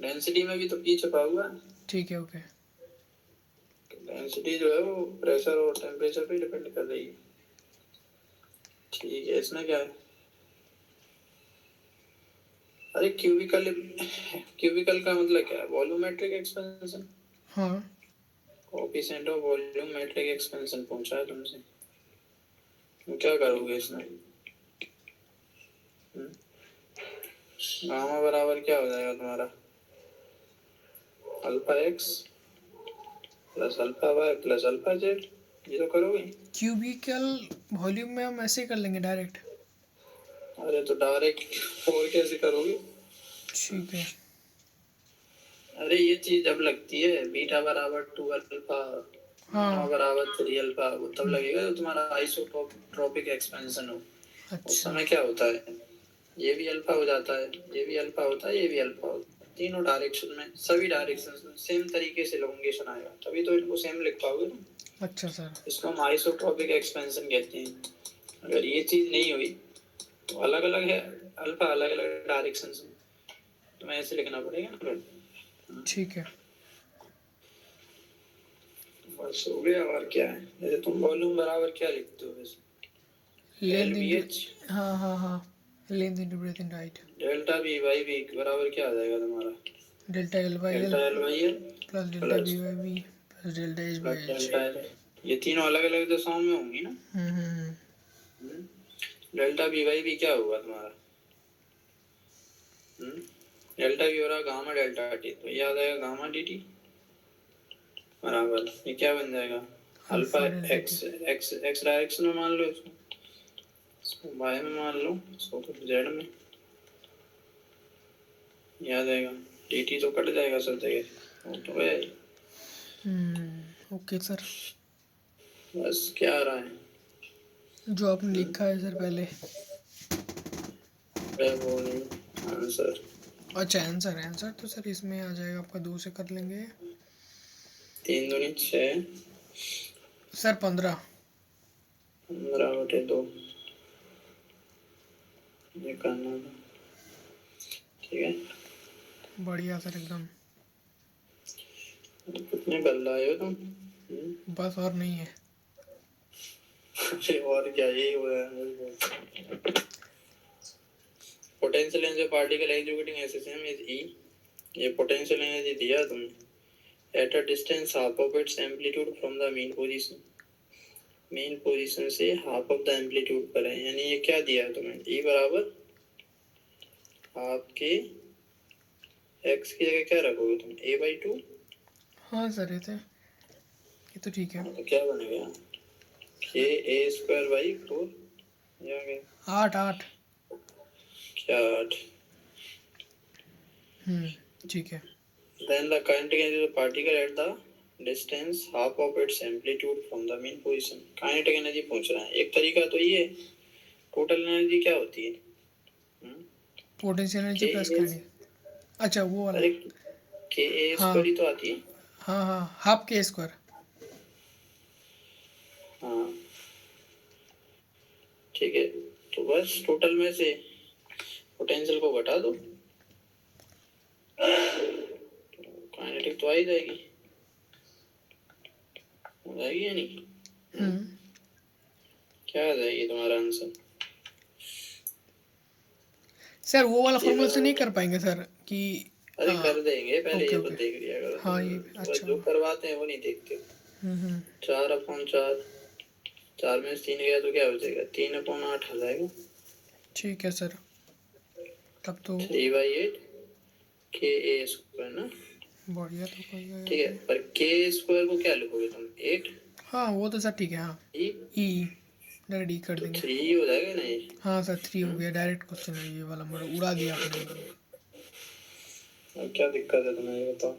डेंसिटी में भी तो पी छुपा हुआ है। ठीक है ओके। डेंसिटी जो है वो प्रेशर और टेम्परेचर पे डिपेंड कर रही है। ठीक है, इसमें क्या है, अरे क्यूबिकल, क्यूबिकल का मतलब क्या है, वॉल्यूमेट्रिक एक्सपेंशन। हाँ कोएफिशिएंट ऑफ वॉल्यूमेट्रिक एक्सपेंशन पूछा है तुमसे, तुम क्या करोगे इसमें। गामा बराबर क्या हो जाएगा तुम्हारा, alpha X plus alpha Y plus alpha Z, ये तो करोगे। क्यूबिकल वॉल्यूम में हम ऐसे कर लेंगे डायरेक्ट। अरे तो डायरेक्ट और कैसे करोगे। ठीक है। अरे ये चीज जब लगती है बीटा बराबर 2 अल्फा, गामा हाँ बराबर 3 अल्फा, वो तब लगेगा जब तुम्हारा आइसोट्रोपिक एक्सपेंशन हो। उस अच्छा। समय क्या होता है, ये भी अल्फा हो जाता है, ये भी अल्फा होता है, ये भी अल्फा होता है, तीनों डायरेक्शन में, सभी डायरेक्शन में सेम तरीके से लोंगेशन आएगा, तभी तो इनको सेम लिख पाओगे ना। अच्छा सर। इसको हम आइसोट्रोपिक एक्सपेंशन कहते हैं। अगर ये चीज नहीं हुई तो अलग अलग है अल्फा, अलग अलग डायरेक्शन में, तो ऐसे लिखना पड़ेगा ना फिर। ठीक है। बस हो गया, और क्या है, जैसे तुम वॉल्यूम बराबर क्या लिखते हो वैसे, L length B into. H हाँ हाँ हाँ, length into breadth in right. Delta B by B बराबर क्या आ जाएगा तुम्हारा, delta L by L delta L by L plus delta plus B by B plus delta H by H. Delta L, ये तीनों अलग अलग दिशाओं में होंगी ना। डेल्टा बी बाई बी क्या होगा तुम्हारा, डेल्टा बी हो रहा गामा डेल्टा टी, तो ये आ जाएगा गामा डी टी बराबर, ये क्या बन जाएगा, alpha x x x direction में मान लो इसको, इसको वाई में मान लो, इसको तो जेड में, ये आ जाएगा, डी टी तो कट जाएगा सब जगह, वो तो है। Okay sir. बस क्या आ रहा है, जो आपने लिखा है सर पहले। वो नहीं आंसर। अच्छा आंसर, आंसर तो सर इसमें आ जाएगा आपका, 2 से कर लेंगे। 3 दूनी 6, सर 15। 15 बटे 2, ये करना था। ठीक है, बढ़िया सर एकदम। कितने कर लाए हो तुम? बस और नहीं है। अरे और क्या, यही हो रहा है। Potential energy particle executing as system is E. ये पोटेंशियल एनर्जी दिया तुमने at a distance half of its amplitude from the mean position से हाफ ऑफ द एम्पलीट्यूड पर है, यानी ये क्या दिया है तुम्हें, ई बराबर आपके एक्स की जगह क्या रखोगे तुम, a/2। हाँ सर ये तो ठीक है। तो क्या बनेगा, ka²/4 या क्या? 8 क्या 8? ठीक है। Then the kinetic energy of the particle at the distance half of its amplitude from the mean position। kinetic energy पूछ रहा है, एक तरीका तो ये। टोटल एनर्जी क्या होती है? पोटेंशियल एनर्जी प्लस काइनेटिक, अच्छा वो वाला। अरे ka² ही तो आती है। हाँ हाफ के स्क्वायर। हाँ ठीक है, तो बस टोटल में से पोटेंशियल को घटा दो, काइनेटिक तो आ ही जाएगी, हो जाएगी या नहीं? क्या आ जाएगी तुम्हारा आंसर? सर वो वाला फॉर्मूला से नहीं कर पाएंगे सर कि अरे कर देंगे, पहले ओके, ये तो ओके। देख लिया करो। हाँ ये अच्छा। जो करवाते हैं वो नहीं देखते। 4/4, 4 में से 3 गया तो क्या बचेगा, 3/8 आ जाएगा। ठीक है सर, तब तो 3/8 ka² ना। बढ़िया तो बढ़िया ठीक है, पर k² को क्या लिखोगे तुम, 8? हाँ वो तो सर ठीक है। हाँ ई डायरेक्ट ई कर तो देंगे। 3 हो जाएगा ना ये। हाँ सर 3 हो गया, डायरेक्ट क्वेश्चन है ये वाला, मतलब उड़ा दिया आपने। अब क्या दिक्कत है तुम्हें, ये बताओ।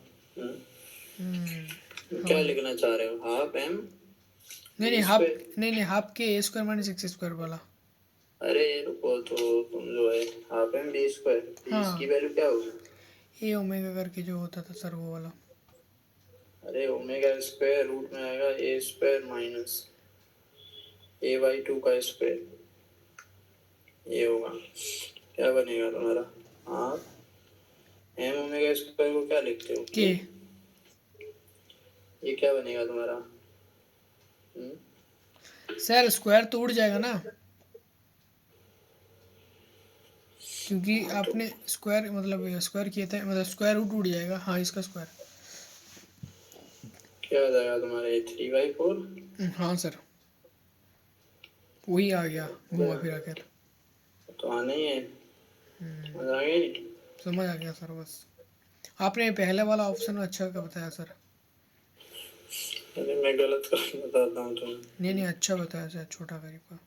क्या लिखना चाह रहे हो, हाफ एम? नहीं हाफ के a² माइनस x² वाला। अरे रुको, तो तुम जो है हाफ एम b², इसकी वैल्यू क्या होगी? ए ओमेगा करके जो होता था सर वो वाला। अरे ओमेगा² रूट में आएगा a² माइनस a/2 का स्क्वायर, ये होगा। क्या बनेगा तुम्हारा, हाफ एम ओमेगा² को क्या लिखते हो, के। ये क्या बनेगा तुम्हारा? सर स्क्वायर तो उड़ जाएगा ना, क्योंकि आपने स्क्वायर मतलब स्क्वायर किया था, मतलब स्क्वायर रूट उड़ जाएगा। हाँ इसका स्क्वायर क्या आ जाएगा तुम्हारा, 3/4। हाँ सर वही आ गया घुमा फिरा कर। तो आना ही है, मजा आ गया नहीं? समझ आ गया सर, बस आपने पहले वाला ऑप्शन अच्छा का बताया सर। अरे मैं गलत बताता हूँ तुम्हें। नहीं अच्छा बताया सर, छोटा वेरी का।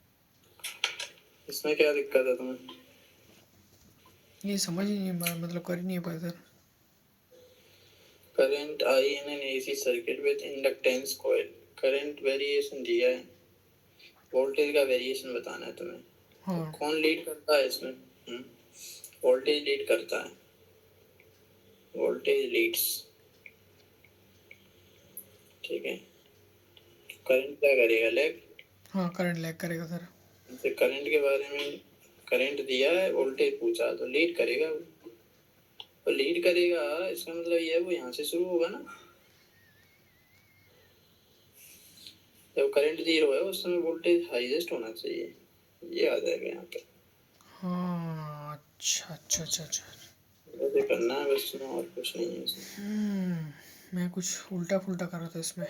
इसमें क्या दिक्कत है तुम्हें? ये समझ ही नहीं मतलब कर ही नहीं पाया sir. Current I in an AC circuit with inductance coil, current variation दिया है, वोल्टेज का वेरिएशन बताना है तुम्हें। हाँ कौन लीड करता है इसमें? वोल्टेज लीड करता है, वोल्टेज लीड्स। ठीक है, करंट क्या करेगा, लैग। हाँ करंट लैग करेगा सर। जैसे करंट के बारे में, करंट दिया है, वोल्टेज पूछा, तो लीड करेगा। तो लीड करेगा इसका मतलब ये है वो यहाँ से शुरू होगा ना। जब करंट 0 है उस समय वोल्टेज हाईएस्ट होना चाहिए, ये आ जाएगा यहाँ पे। हाँ अच्छा। वैसे करना है बस में, और कुछ नहीं है इसमें। मैं कुछ उल्टा फुल्टा कर रहा था इसमें।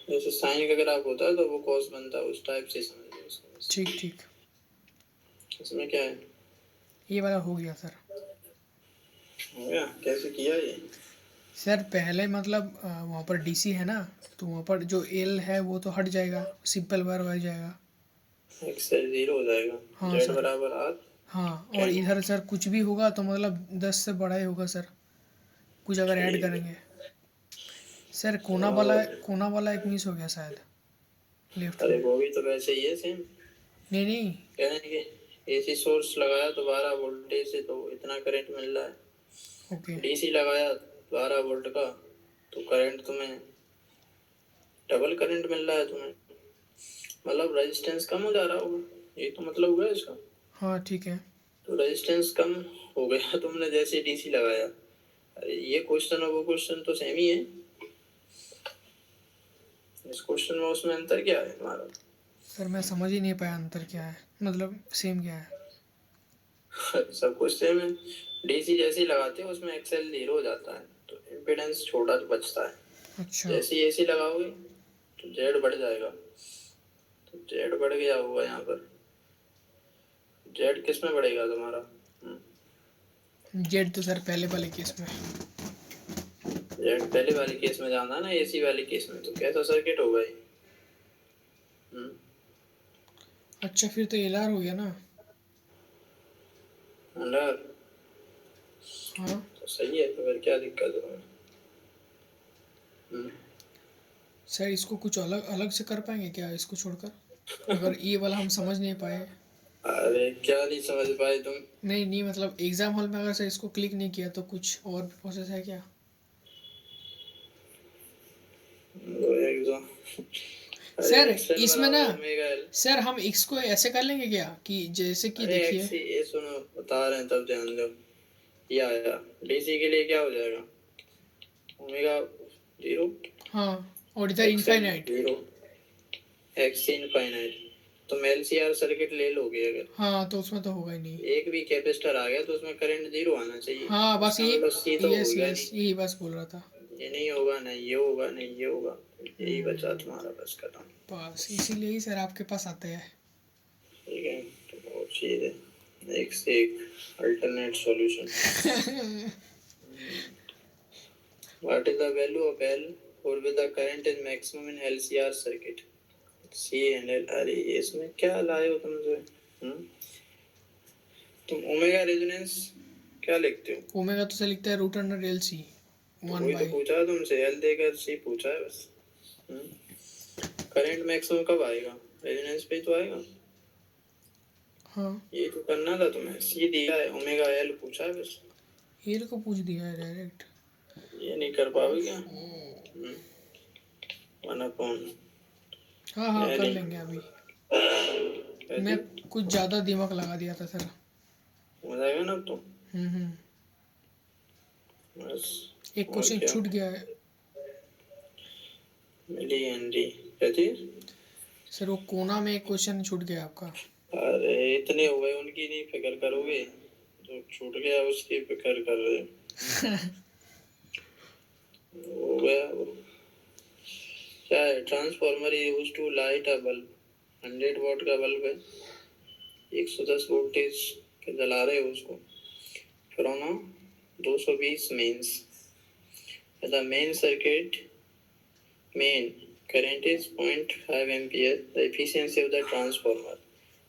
जैसे साइन का ग्राफ होता है तो वो कॉस बनता है, उस टाइप से समझिए इसको बस। ठीक इसमें क्या है, ये वाला हो गया सर। हो गया, कैसे किया ये? सर पहले मतलब वहाँ पर डीसी है ना, तो वहाँ पर जो एल है वो तो हट जाएगा, सिंपल वायर हो जाएगा। x से 0 हो जाएगा। हाँ z सर। बराबर r। हाँ और इधर सर कुछ भी होगा तो मतलब 10 से बड़ा ही होगा सर, कुछ अगर ऐड करेंगे। सर कोना वाला एक मिस हो गया शायद, लेफ्ट अरे में। वो भी तो वैसे ही है सेम। नहीं कहने के एसी सोर्स लगाया तो 12 वोल्टेज से तो इतना करंट मिल रहा है, ओके। डीसी लगाया 12 वोल्ट का तो करंट तुम्हें डबल करंट मिल रहा है तुम्हें, मतलब रेजिस्टेंस कम हो जा रहा होगा, ये तो मतलब हुआ इसका। हाँ ठीक है। तो रेजिस्टेंस कम हो गया तुमने जैसे डीसी लगाया। अरे ये क्वेश्चन और वो क्वेश्चन तो सेम ही है। इस क्वेश्चन में उसमें अंतर क्या है तुम्हारा? सर मैं समझ ही नहीं पाया अंतर क्या है, मतलब सेम क्या है। सब कुछ सेम है। डीसी जैसे ही लगाते हो उसमें एक्सएल 0 हो जाता है, तो इम्पीडेंस छोटा बचता है। अच्छा जैसे ही एसी लगाओगे तो जेड बढ़ जाएगा। तो जेड बढ़ गया होगा यहाँ पर। जेड किस में बढ़ेगा तुम्हारा? जेड तो सर पहले वाले केस में। जेड पहले वाले केस में जाना है ना, एसी वाले केस में। तो कैसा सर्किट होगा ये? अच्छा फिर तो एलआर हो गया ना। अंडर हाँ तो सही है, तो फिर क्या दिक्कत है तुम्हें? सर इसको कुछ अलग अलग से कर पाएंगे क्या इसको छोड़कर, अगर ये वाला हम समझ नहीं पाए। अरे क्या नहीं समझ पाए तुम? नहीं नहीं मतलब एग्जाम हॉल में अगर सर इसको क्लिक नहीं किया तो कुछ और भी प्रोसेस है क्या? वो एग्जाम। अरे सर एक्सेल इसमें ना, बनाओ ओमेगा एल। सर हम x को ऐसे कर लेंगे क्या कि जैसे कि अरे देखिए। एक्स ये सुनो, बता रहे हैं तब ध्यान दो। ये आया डीसी के लिए क्या हो जाएगा? ओमेगा 0, हाँ और इधर एक्सएल इनफाइनाइट। 0, x infinite. तुम एलसीआर सर्किट ले लोगे अगर हाँ तो उसमें तो होगा ही नहीं। एक भी कैपेसिटर आ गया तो उसमें करंट 0 आना चाहिए। हाँ बस इसका ये, मतलब सी तो यस होगा यस नहीं। यही बस बोल रहा था। ये नहीं होगा, नहीं ये होगा, नहीं ये होगा। यही बचा तुम्हारा, बस खत्म। बस इसीलिए ही सर आपके पास आते हैं। ठीक है, तो और चीज है एक से एक alternate solution. What is the value of L for with the current is maximum in LCR circuit? C and L। अरे इसमें क्या लाए हो तुम जो? तुम ओमेगा रेजोनेंस क्या लिखते हो? ओमेगा तो सर लिखता है रूट अंडर एल सी तो वन वही तो बाई। पूछा है तुमसे, एल देकर सी पूछा है बस। करंट मैक्सिमम कब आएगा? रेजोनेंस पे तो आएगा। हाँ ये तो करना था तुम्हें, सी दिया है, ओमेगा एल पूछा है बस। एल को पूछ दिया है डायरेक्ट। ये नहीं कर पाओगे क्या? 1/, हाँ हाँ कर यानी लेंगे अभी। मैं कैसे कुछ ज़्यादा दिमाग लगा दिया था सर। हो जाएगा ना अब तो? हम्म। बस। एक और क्वेश्चन क्या? छूट गया है मिली एनडी क्या चीज? सर, वो कोना में एक क्वेश्चन छूट गया आपका। अरे इतने हो गए, उनकी नहीं फिक्र करोगे? जो छूट गया उसकी फिक्र कर रहे हो गया वो। क्या है? Transformer use to light a bulb. 100 watt का बल्ब है, 110 वोल्टेज पे जला रहे हो उसको। From 220 mains the main circuit main current is 0.5 ampere. The efficiency of the transformer.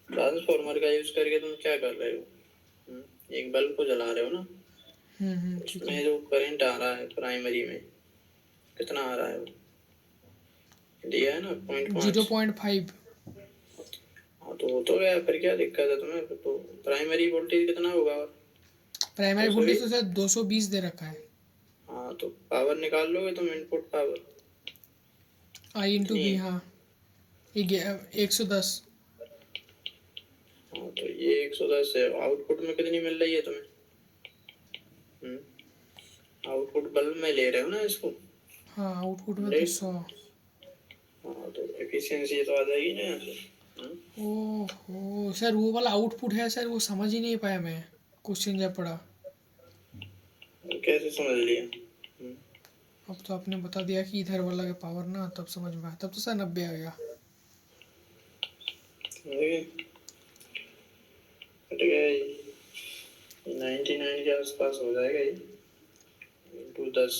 Transformer का यूज करके तुम क्या कर रहे हो? एक बल्ब को जला रहे हो ना। ठीक उसमें है। जो करंट आ रहा है प्राइमरी में, कितना आ रहा है वो? दिया है ना 0.5। 0.5। हाँ तो वो तो गया, फिर क्या दिक्कत है तुम्हें? फिर तो प्राइमरी वोल्टेज कितना होगा? और प्राइमरी वोल्टेज 220। तो सर 220 दे रखा है। हाँ तो पावर निकाल लोगे तुम, इनपुट पावर आई इंटू कितनी बी, है? हाँ ये 110। हाँ तो ये 110 है। आउटपुट में कितनी मिल रही है तुम्हें? आउटपुट बल्ब में ले रहे हो ना इसको। हाँ आउटपुट में तो 100। हाँ तो एफिशिएंसी तो आ जाएगी ना यहाँ से। ओहो सर, वो वाला आउटपुट है सर, वो समझ ही नहीं पाया मैं क्वेश्चन जब पढ़ा। तो कैसे समझ लिया? अब तो आपने बता दिया कि इधर वाला का पावर ना, तब समझ में आया। तब तो सर 90 आ गया। कट गया ये। 99 के आसपास हो जाएगा ये। इंटू 10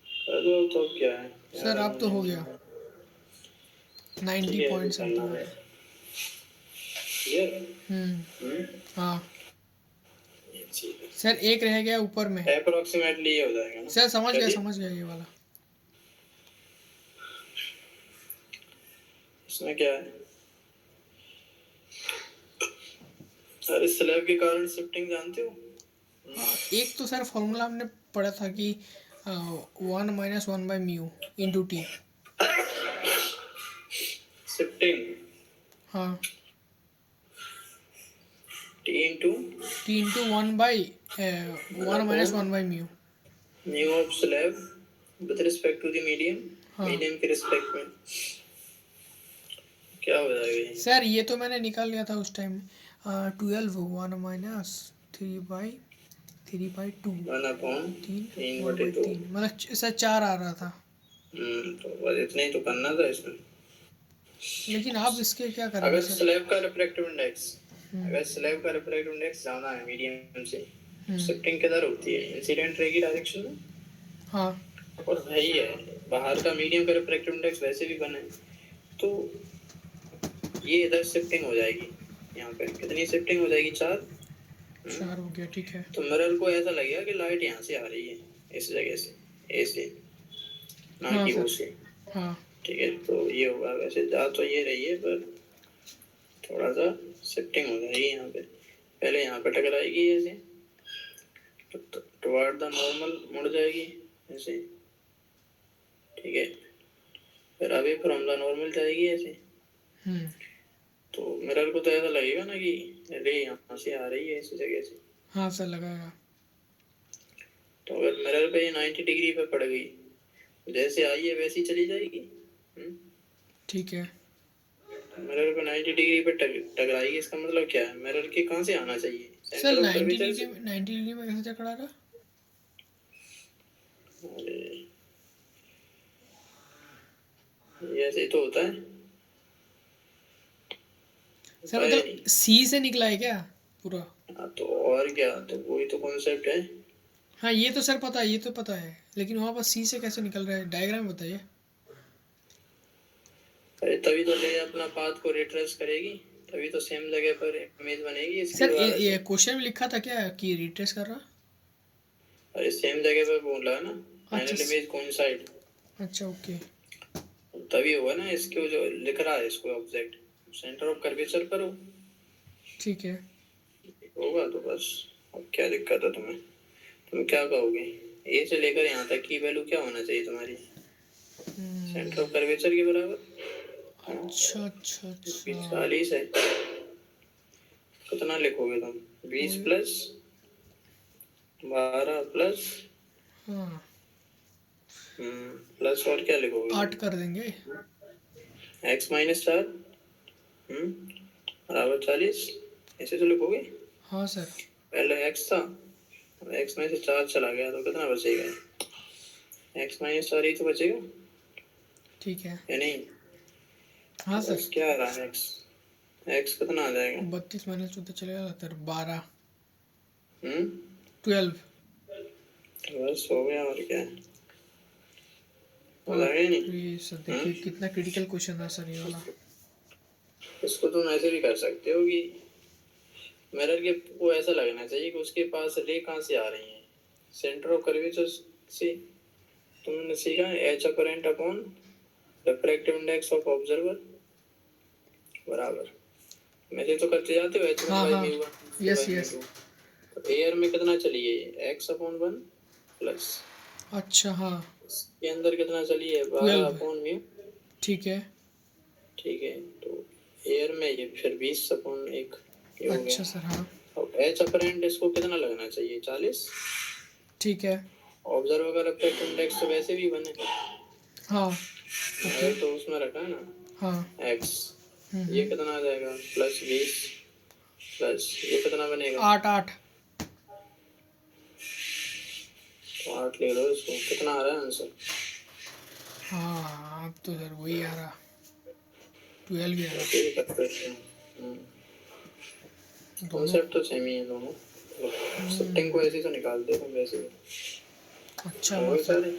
कर दो तो क्या है सर यार, अब तो हो गया ठीक 90 है पॉइंट निकालना समथिंग। है। क्लियर? हाँ ये चीज है। सर एक रह गया ऊपर में। अप्रोक्सीमेटली ये हो जाएगा ना। सर समझ गया चलिए, समझ गया ये वाला। इसमें क्या है? सर इस स्लैब के कारण शिफ्टिंग जानते हो? हाँ एक तो सर फॉर्मूला हमने पढ़ा था कि 1 - 1/μ इंटू टी। शिफ्टिंग हाँ T into 1 by 1 minus 1 by mu. Mu of slab with respect to the medium, हाँ मीडियम के रिस्पेक्ट में क्या हो जाएगा ये? सर ये तो मैंने निकाल लिया था उस टाइम 12 1 माइनस 3/2 वन अपॉन 3 तीन 1 बटे by दो। 3 मतलब सर 4 आ रहा था। तो बस इतना ही तो करना था इसमें। लेकिन आप इसके क्या अगर करेंगे सर? स्लैब का रिफ्रैक्टिव इंडेक्स, हम्म, अगर स्लैब का रिफ्रैक्टिव इंडेक्स ज्यादा है मीडियम से, हम्म, शिफ्टिंग किधर होती है? इंसिडेंट रे की डायरेक्शन में। हाँ और है ही है, बाहर का मीडियम का रिफ्रैक्टिव इंडेक्स वैसे भी बना है, तो ये इधर शिफ्टिंग हो जाएगी। यहाँ पे कितनी शिफ्टिंग हो जाएगी? 4। 4 हो गया, ठीक है। तो मिरर को ऐसा लगेगा कि लाइट यहाँ से आ रही है, इस जगह से, ए से, ना हाँ कि सर, ओ से। हाँ ठीक है, तो ये होगा। वैसे जा तो ये रही है, पर थोड़ा सा शिफ्टिंग हो जाएगी यहाँ पे। पहले यहाँ पे टकराएगी ऐसे, टुवर्ड द नॉर्मल मुड़ जाएगी ऐसे, ठीक है, फिर अवे फ्रॉम द नॉर्मल जाएगी ऐसे। हम्म, तो मिरर को तो ऐसा लगेगा ना कि रे यहाँ से आ रही है इस जगह से। हाँ सर लगाएगा। तो अगर मिरर पे 90 डिग्री पे पड़ गई, जैसे आई है वैसी चली जाएगी। ठीक है मिरर पे 90 डिग्री पे टकराएगी, इसका मतलब क्या है? मिरर के कहाँ से आना चाहिए? Sir centre of 90 curvature degree से। में 90 डिग्री में कैसे टकरा रहा? अरे, ये ऐसे ही तो होता है। सर मतलब सी से निकला है क्या पूरा? हाँ, तो और क्या, तो वही तो कॉन्सेप्ट है। हाँ ये तो सर पता है, ये तो पता है, लेकिन वहाँ पर सी से कैसे निकल रहा है, डायग्राम बताइए। अरे तभी तो ले अपना पाथ को रिट्रेस करेगी, तभी तो सेम जगह पर इमेज बनेगी इसकी सर दोबारा ये से। क्वेश्चन में लिखा था क्या कि रिट्रेस कर रहा? अरे सेम जगह पर बोला है ना, अच्छा फाइनल इमेज कोइंसाइड, अच्छा ओके तभी होगा ना। इसको जो लिख रहा है, इसको ऑब्जेक्ट सेंटर ऑफ कर्वेचर पर हो, ठीक है। होगा तो बस। अब क्या दिक्कत है तुम्हें? तुम क्या कहोगे? ए से लेकर यहाँ तक की वैल्यू क्या होना चाहिए तुम्हारी? सेंटर ऑफ कर्वेचर के बराबर। अच्छा अच्छा अच्छा 40 है, कितना लिखोगे तुम? 20 प्लस 12 प्लस हाँ प्लस और क्या लिखोगे? 8 कर देंगे। x माइनस 4 बराबर 40, ऐसे तो लिखोगे। हाँ सर पहले x था, x में से 4 चला गया तो कितना बचेगा? x माइनस 4 ही तो बचेगा, ठीक है। या नहीं? हाँ सर x क्या आ रहा है? x कितना आ जाएगा? 32 माइनस 14 चलेगा सर 12 हम्म 12। बस हो गया, और क्या है? हो हाँ जाएगा नहीं? ये सर देखिए कितना क्रिटिकल क्वेश्चन था सर ये वाला। इसको तुम ऐसे भी कर सकते हो कि मिरर के को ऐसा लगना चाहिए कि उसके पास रे कहाँ से आ रही है, सेंटर ऑफ कर्वेचर से। तुमने सीखा H apparent upon refractive index of observer बराबर, मैंने तो करते जाते हो एच हाँ वन हाँ बाई म्यू यस यस। तो एयर में कितना चली है? एक्स अपॉन 1 प्लस अच्छा हाँ के अंदर कितना चली है? 12 12 अपॉन म्यू, ठीक है। ठीक है। तो एयर में ये फिर 20 अपॉन 1 ये हो अच्छा गया। सर हाँ अब एच अपरेंट इसको कितना लगना चाहिए? 40। ठीक है। ऑब्जर्वर का रिफ्रैक्टिव इंडेक्स तो वैसे भी बने, हाँ ओके तो उसमें रखा है ना हाँ एक्स, ये कितना आ जाएगा? प्लस 20 प्लस ये कितना बनेगा? 8 8 तो 8 ले लो इसको, कितना आ रहा है आंसर? हाँ अब तो सर वही आ रहा 12 ही आ रहा ऐसे भी कर सकते हैं, दोनों। कॉन्सेप्ट तो सेम ही है दोनों। शिफ्टिंग को ऐसे ही तो निकालते हैं हम वैसे भी। अच्छा हो हाँ गए सर सारे?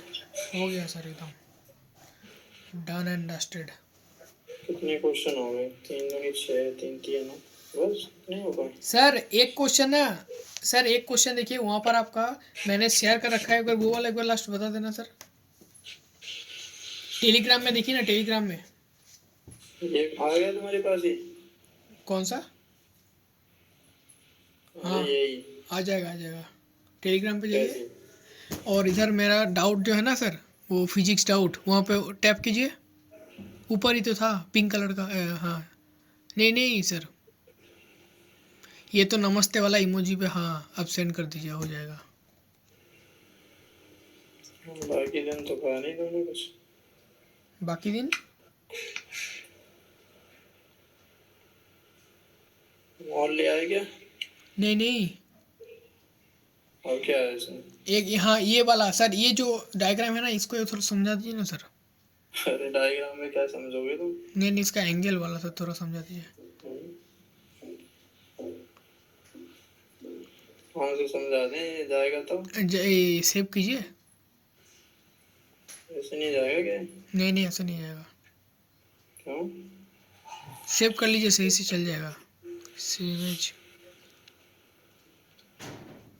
हो गया सर एकदम डन एंड डस्टेड। कितने क्वेश्चन हो गए? 3 दूनी 6, 3 3 9, बस नहीं हो पाए। सर एक क्वेश्चन ना, सर एक क्वेश्चन देखिए वहाँ पर आपका मैंने शेयर कर रखा है, एक बार वो वाला एक बार लास्ट बता देना सर। टेलीग्राम में देखिए ना, टेलीग्राम में। ये आ गया तुम्हारे पास ही? कौन सा? हाँ यही आ जाएगा टेलीग्राम पे जाइए। कैसे? और इधर मेरा डाउट जो है ना सर, वो फिजिक्स डाउट, वहाँ पे टैप कीजिए, ऊपर ही तो था पिंक कलर का हाँ नहीं नहीं सर, ये तो नमस्ते वाला इमोजी पे, हाँ अब सेंड कर दीजिए, हो जाएगा। बाकी दिन तो कहा नहीं तुमने कुछ। बाकी दिन और ले आए क्या? नहीं नहीं, और क्या है इसमें? एक हाँ ये वाला सर, ये जो डायग्राम है ना, इसको थोड़ा समझा दीजिए ना सर। अरे डायग्राम में क्या समझोगे तुम? नहीं नहीं, इसका एंगल वाला सर थोड़ा समझा दीजिए। कौन से समझा दें, ये जाएगा तो? सेव कीजिए। ऐसे नहीं जाएगा क्या? नहीं नहीं, ऐसा नहीं जाएगा। क्यों? सेव कर लीजिए, सही से चल जाएगा। सेव एज,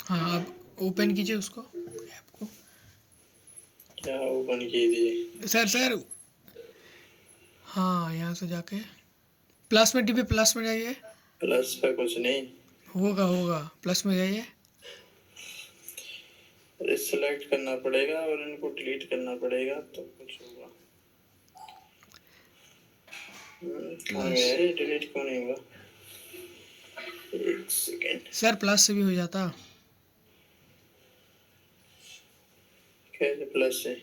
हाँ अब ओपन कीजिए उसको, ऐप को। क्या ओपन कीजिए? सर हाँ, यहाँ से जाके प्लस में टिपे, प्लस में जाइए। प्लस पे कुछ नहीं। होगा प्लस में जाइए। अरे सिलेक्ट करना पड़ेगा और इनको डिलीट करना पड़ेगा तो कुछ होगा। कहाँ गया ये? डिलीट क्यों नहीं हुआ? एक सेकेंड। सर प्लस से भी हो जाता। कैसे प्लस से?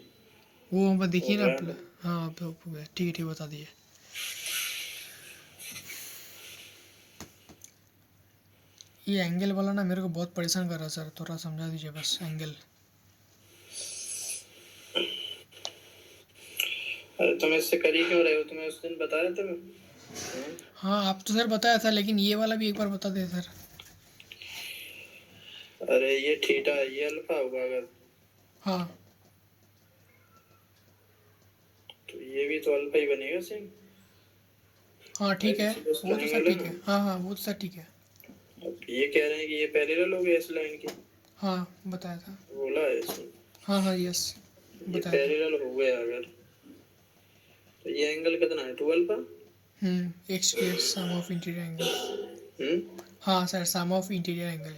वो हम देखिए हो ना गया। हाँ अब हो गया, ठीक है ठीक, बता दिए। ये एंगल वाला ना मेरे को बहुत परेशान कर रहा है सर, थोड़ा समझा दीजिए बस एंगल। अरे तुम इससे कर ही क्यों रहे हो? तुम्हें उस दिन बताया था मैं। हाँ आप तो सर बताया था, लेकिन ये वाला भी एक बार बता दे सर। अरे ये थीटा है, ये अल्फा होगा अगर, हाँ तो ये भी तो अल्फा ही बनेगा सेम। हाँ ठीक है, ऐसे बस वो तो सर triangle है ठीक ना। है, हाँ हाँ वो तो सर ठीक है। अब ये कह रहे हैं कि ये पैरेलल हो गया इस लाइन के। हाँ बताया था। बोला है इसमें। हाँ हाँ यस, ये बताया था। पैरेलल हो गया अगर, तो ये एंगल कितना है? 2 alpha. X square sum of interior angle. Hmm हाँ sir, sum of interior angle.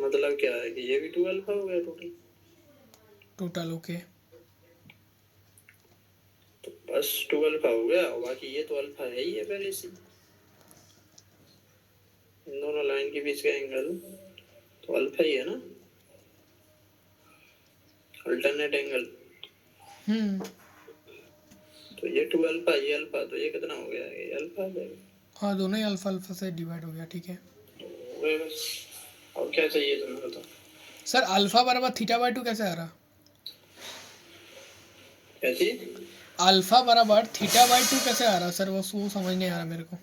मतलब क्या है कि ये भी 2 अल्फा हो गया टोटल। Total okay. तो बस 2 अल्फा हो गया, और बाकी ये तो अल्फा है ही है पहले से। इन दोनों लाइन के बीच का एंगल तो अल्फा ही है ना, अल्टरनेट एंगल। तो ये 2 अल्फा, ये अल्फा, तो ये कितना हो गया? ये अल्फा है। हाँ दोनों ही अल्फा अल्फा से डिवाइड हो गया, ठीक है। हो गया बस। और क्या चाहिए तुम्हें बताओ? सर अल्फा बराबर थीटा बाई टू कैसे आ रहा? क्या चीज? अल्फा बराबर थीटा बाई टू कैसे आ रहा सर? वो समझ नहीं आ रहा मेरे को।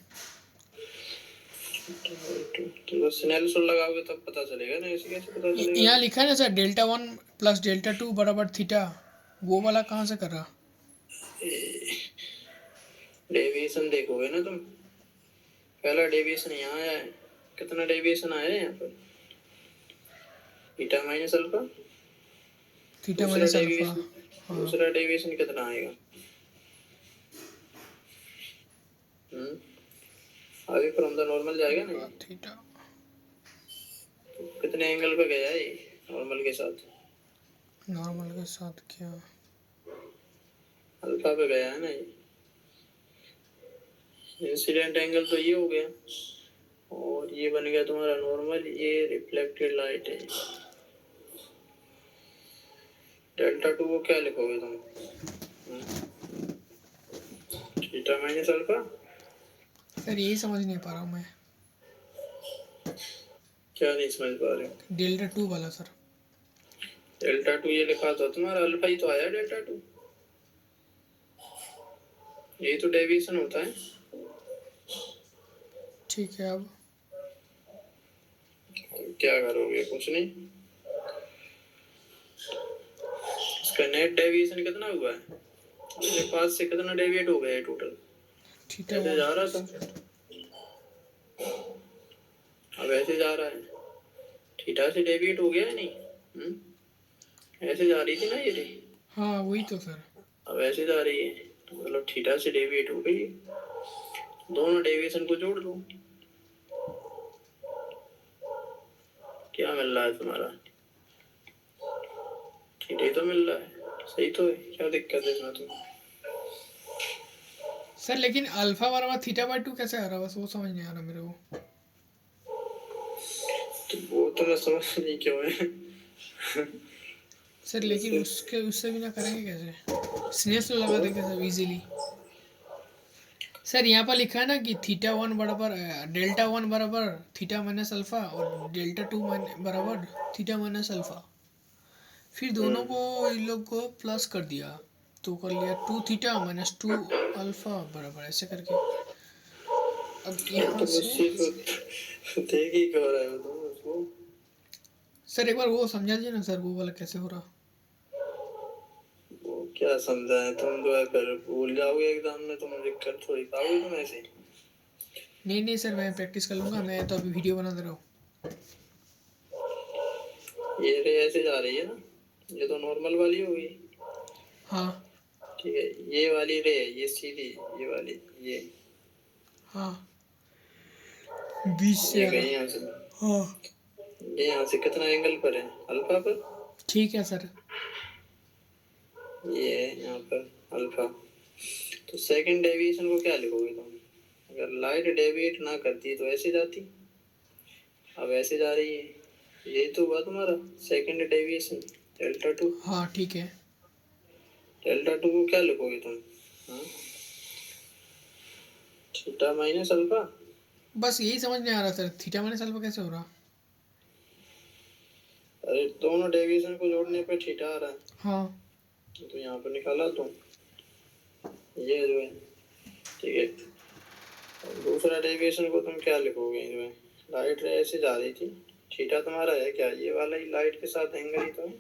तो बस स्नेल्स लॉ लगाओगे तब पता चलेगा ना, ऐसे कैसे पता चलेगा? यहाँ लिखा है ना sir, delta one plus delta two बराबर थीटा, वो वाला कहाँ से कर रहा? डेविएशन देखोगे ना तुम। पहला डेविएशन यहाँ आया है, कितना डेविएशन आया है यहाँ पर? Theta minus alpha. Theta minus alpha. हाँ दूसरा डेविएशन कितना आएगा? आगे फ्रॉम द नॉर्मल जाएगा ना। थीटा तो कितने एंगल पे गया है ये नॉर्मल के साथ? नॉर्मल के साथ क्या? अल्फा पे गया है ना ये। इंसिडेंट एंगल तो ये हो गया, और ये बन गया तुम्हारा नॉर्मल, ये रिफ्लेक्टेड लाइट है। डेल्टा टू को क्या लिखोगे तुम? Theta minus alpha. सर यही समझ नहीं पा रहा हूँ मैं। क्या नहीं समझ पा रहे हो? डेल्टा टू वाला सर। डेल्टा टू ये लिखा था तुम्हारा, अल्फा ही तो आया डेल्टा टू। ये तो डेविएशन होता है। ठीक है, अब क्या करोगे? कुछ नहीं। इसका नेट डेविएशन कितना हुआ है? अपने पास से कितना डेविएट हो गया है टोटल? थीटा ऐसे जा रहा था, अब ऐसे जा रहा है। थीटा से डेविएट हो गया है नहीं? ऐसे जा रही थी ना ये रे, हाँ वही तो सर। अब ऐसे जा रही है, तो मतलब थीटा से डेविएट हो गई। दोनों डेविएशन को जोड़ दो, क्या मिल रहा है तुम्हारा? थीटा ही तो मिल रहा है, सही तो है। क्या दिक्कत है इसमें तुम्हें? सर लेकिन अल्फा बराबर थीटा बाई टू कैसे आ रहा? बस वो समझ नहीं आ रहा मेरे को। वो तो मैं समझ नहीं क्यों है। सर लेकिन उसके उससे बिना करेंगे कैसे? स्नेस तो लगा देंगे सर इजीली। सर यहाँ पर लिखा है ना कि थीटा वन बराबर डेल्टा वन बराबर थीटा माइनस अल्फा और डेल्टा टू बराबर थीटा माइनस अल्फा। फिर दोनों को इन लोग को प्लस कर दिया तो कर लिया two theta minus two alpha बराबर ऐसे करके। अब यहाँ तुम से उस चीज को देख ही क्यों रहे हो तुम उसको? सर एक बार वो समझा दीजिए ना सर, वो वाला कैसे हो रहा। वो क्या समझा है तुम? जो है फिर भूल जाओगे एग्जाम में, तुम लिख कर थोड़ी पाओगे तुम ऐसे। नहीं नहीं सर, मैं प्रैक्टिस कर लूँगा, मैं तो अभी वीडियो बना दे रहा हूँ। ये रे ऐसे जा रही है ना, ये तो नॉर्मल वाली होगी। हाँ ठीक है, ये वाली रे, ये सीधी, ये वाली, ये हाँ बीच से ये आ गई रहा। यहाँ से। हाँ ये यहाँ से कितना एंगल पर है? अल्फा पर। ठीक है सर। ये है यहाँ पर अल्फा। तो सेकंड डेविएशन को क्या लिखोगे तुम? अगर लाइट डेविएट ना करती तो ऐसे जाती, अब ऐसे जा रही है। ये तो हुआ तुम्हारा सेकंड डेविएशन, डेल्टा टू। हाँ ठीक है। डेल्टा टू को क्या लिखोगे तुम? हाँ, थीटा माइनस अल्फा। बस यही समझ नहीं आ रहा सर, थीटा माइनस अल्फा कैसे हो रहा। अरे दोनों डेविएशन को जोड़ने पे थीटा आ रहा है, हाँ तो यहाँ पर निकाला तुम, ये जो है। ठीक है, और दूसरा डेविएशन को तुम क्या लिखोगे? जो है लाइट रे ऐसे जा रही थी, थीटा तुम्हारा है क्या? ये वाला ही लाइट के साथ एंगल ही तो है।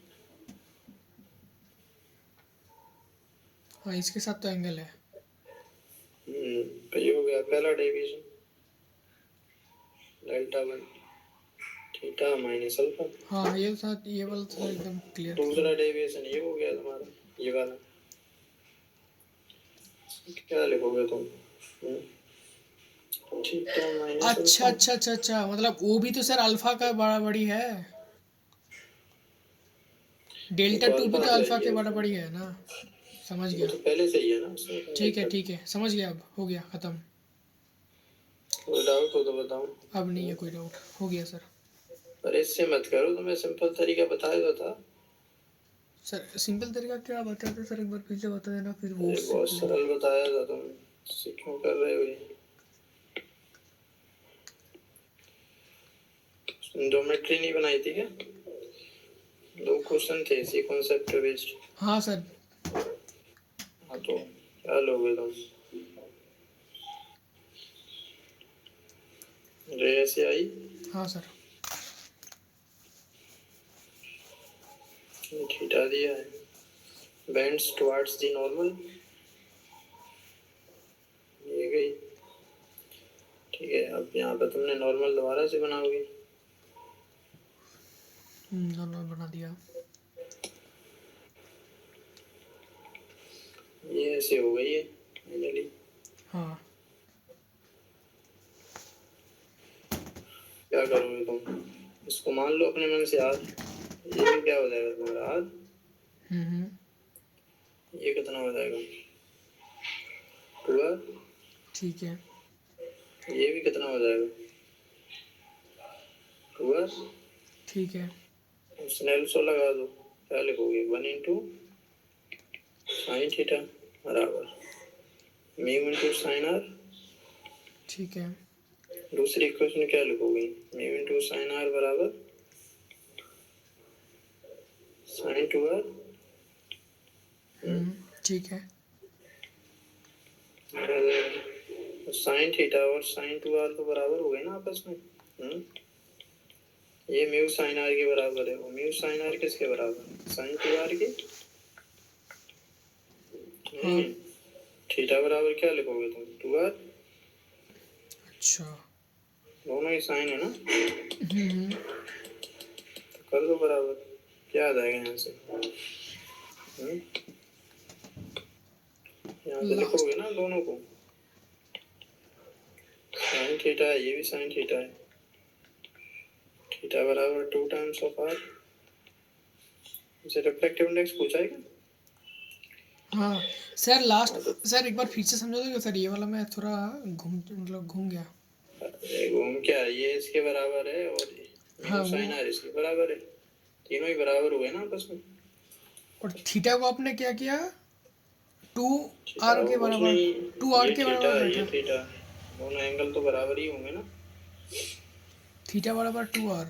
हाँ इसके साथ तो एंगल है। तो ये हो गया पहला deviation, delta one theta minus alpha. हाँ ये साथ ये वाला तो सर एकदम क्लियर। दूसरा डेविएशन ये हो गया तुम्हारा, ये वाला। क्या लिखोगे तुम? थीटा माइनस अच्छा अल्फा। अच्छा अच्छा अच्छा, मतलब वो भी तो सर अल्फा का बड़ा बड़ी है। डेल्टा तो टू भी अल्फा तो अल्फा चाहिए के बड़ा उसमें। बड़ी है ना। समझ वो गया। तो पहले से ही है ना, उसमें कोई ठीक दिक्कत। है समझ गया, अब हो गया ख़त्म। कोई डाउट हो तो बताओ। अब नहीं है कोई डाउट, हो गया सर। पर इससे मत करो, तुम्हें सिंपल तरीका बताया तो था। सर सिंपल तरीका क्या बताते सर, एक बार फिर से बता देना, फिर वो अरे उससे बहुत कर लेंगे। सरल बताया था, तुम इससे क्यों कर रहे हो ये? ज्योमेट्री नहीं बनाई थी क्या? दो क्वेश्चन थे इसी कॉन्सेप्ट बेस्ड। हाँ सर। हाँ तो क्या लोगे तुम? रे ऐसे आई, हाँ सर। थीटा दिया है, बेंड्स टुवर्ड्स द नॉर्मल, ये गई। ठीक है, अब यहाँ पे तुमने नॉर्मल दोबारा से बनाओगे। नॉर्मल बना दिया। ये ऐसे हो गई है फाइनली। हाँ क्या करोगे तुम? इसको मान लो अपने मन से याद, ये भी क्या हो जाएगा तुम्हारा याद? हम्म। ये कितना हो जाएगा? 12। ठीक है। ये भी कितना हो जाएगा? 12। ठीक है। स्नेल सो लगा दो, क्या लिखोगे? 1 इंटू साइन थीटा बराबर म्यू इंटू साइन आर। ठीक है। दूसरी इक्वेशन क्या लिखोगे? म्यू इंटू साइन आर बराबर साइन टू आर। ठीक है। साइन थीटा और साइन टू आर तो बराबर हो गए ना आपस में। ये म्यू साइन आर के बराबर है, और म्यू साइन आर किसके बराबर है? साइन टू आर के। थीटा बराबर क्या लिखोगे तुम? 2r। अच्छा। दोनों ही साइन है ना, हम्म। तो कर दो बराबर, क्या आ जाएगा यहाँ से? यहाँ से लिखोगे ना दोनों को, साइन थीटा है, ये भी साइन थीटा है, थीटा बराबर 2 टाइम्स ऑफ आर। इसे रिफ्लेक्टिव इंडेक्स पूछा है क्या? हाँ सर लास्ट सर एक बार फिर से समझा दोगे सर, ये वाला मैं थोड़ा घूम गया। अरे घूम क्या, ये इसके बराबर है और हाँ, साइन आर इसके बराबर है, तीनों ही बराबर हुए ना आपस में। और थीटा को आपने क्या किया, टू थीटा आर के कुछ बराबर, नहीं, टू आर ये के थीटा बराबर है ये बैठा, थीटा, दोनों एंगल तो बराबर ही होंगे ना। थीटा बराबर टू आर।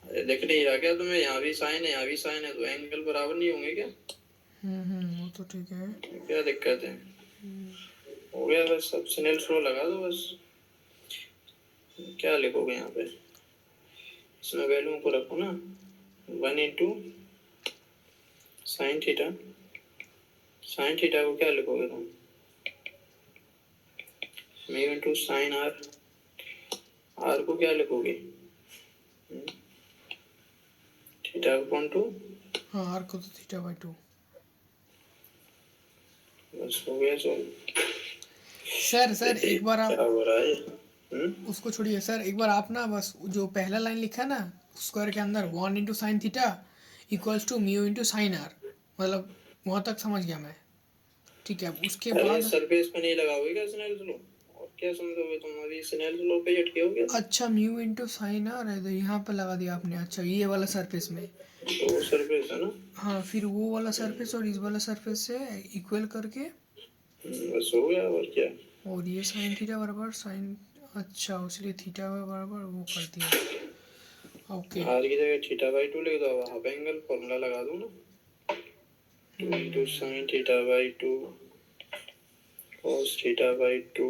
अरे दिख नहीं रहा क्या तुम्हें, यहाँ भी साइन है यहाँ भी साइन है, तो एंगल बराबर नहीं होंगे क्या? वो तो ठीक है। क्या दिक्कत है? हो गया बस, अब स्नेल लो लगा दो बस। क्या लिखोगे यहाँ पे, इसमें वैल्यू को रखो ना, 1 × साइन थीटा, साइन थीटा को क्या लिखोगे तुम, म्यू × साइन आर, आर को क्या लिखोगे, थीटा अपॉन 2, हाँ, आर को तो थीटा बाई 2। बस हो गया सॉल्व। सर एक बार क्या आप हो रहा है? उसको छोड़िए सर, एक बार आप ना बस जो पहला लाइन लिखा है ना स्क्वायर के अंदर, 1 × sine theta equals to mu × sine R, मतलब वहाँ तक समझ गया मैं। ठीक है, अब उसके अरे बाद सरफेस पे नहीं लगाओगे क्या स्नेल लो, और क्या समझोगे तुम, अभी स्नेल लो पे ही अटके हो क्या? अच्छा, म्यू इंटू साइन आर है तो यहाँ पे लगा दिया आपने, अच्छा ये वाला सरफेस में। तो वो सरफेस है ना। हाँ, फिर वो वाला सरफेस और इस वाला सरफेस से इक्वल करके, बस हो गया और क्या। और ये साइन थीटा बराबर साइन, अच्छा इसलिए थीटा बराबर वो कर दिया। ओके। आर की जगह थीटा बाई 2 लिख दो, अब हाफ एंगल फॉर्मूला लगा दो ना, 2 × sine theta by 2 cos theta by 2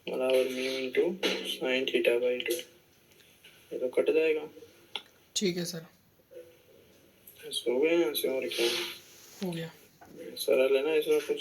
बराबर म्यू × साइन थीटा बाई 2, ये तो कट जाएगा। ठीक है सर, बस हो गया यहाँ से, और क्या, हो गया। सरल है ना, इसमें कुछ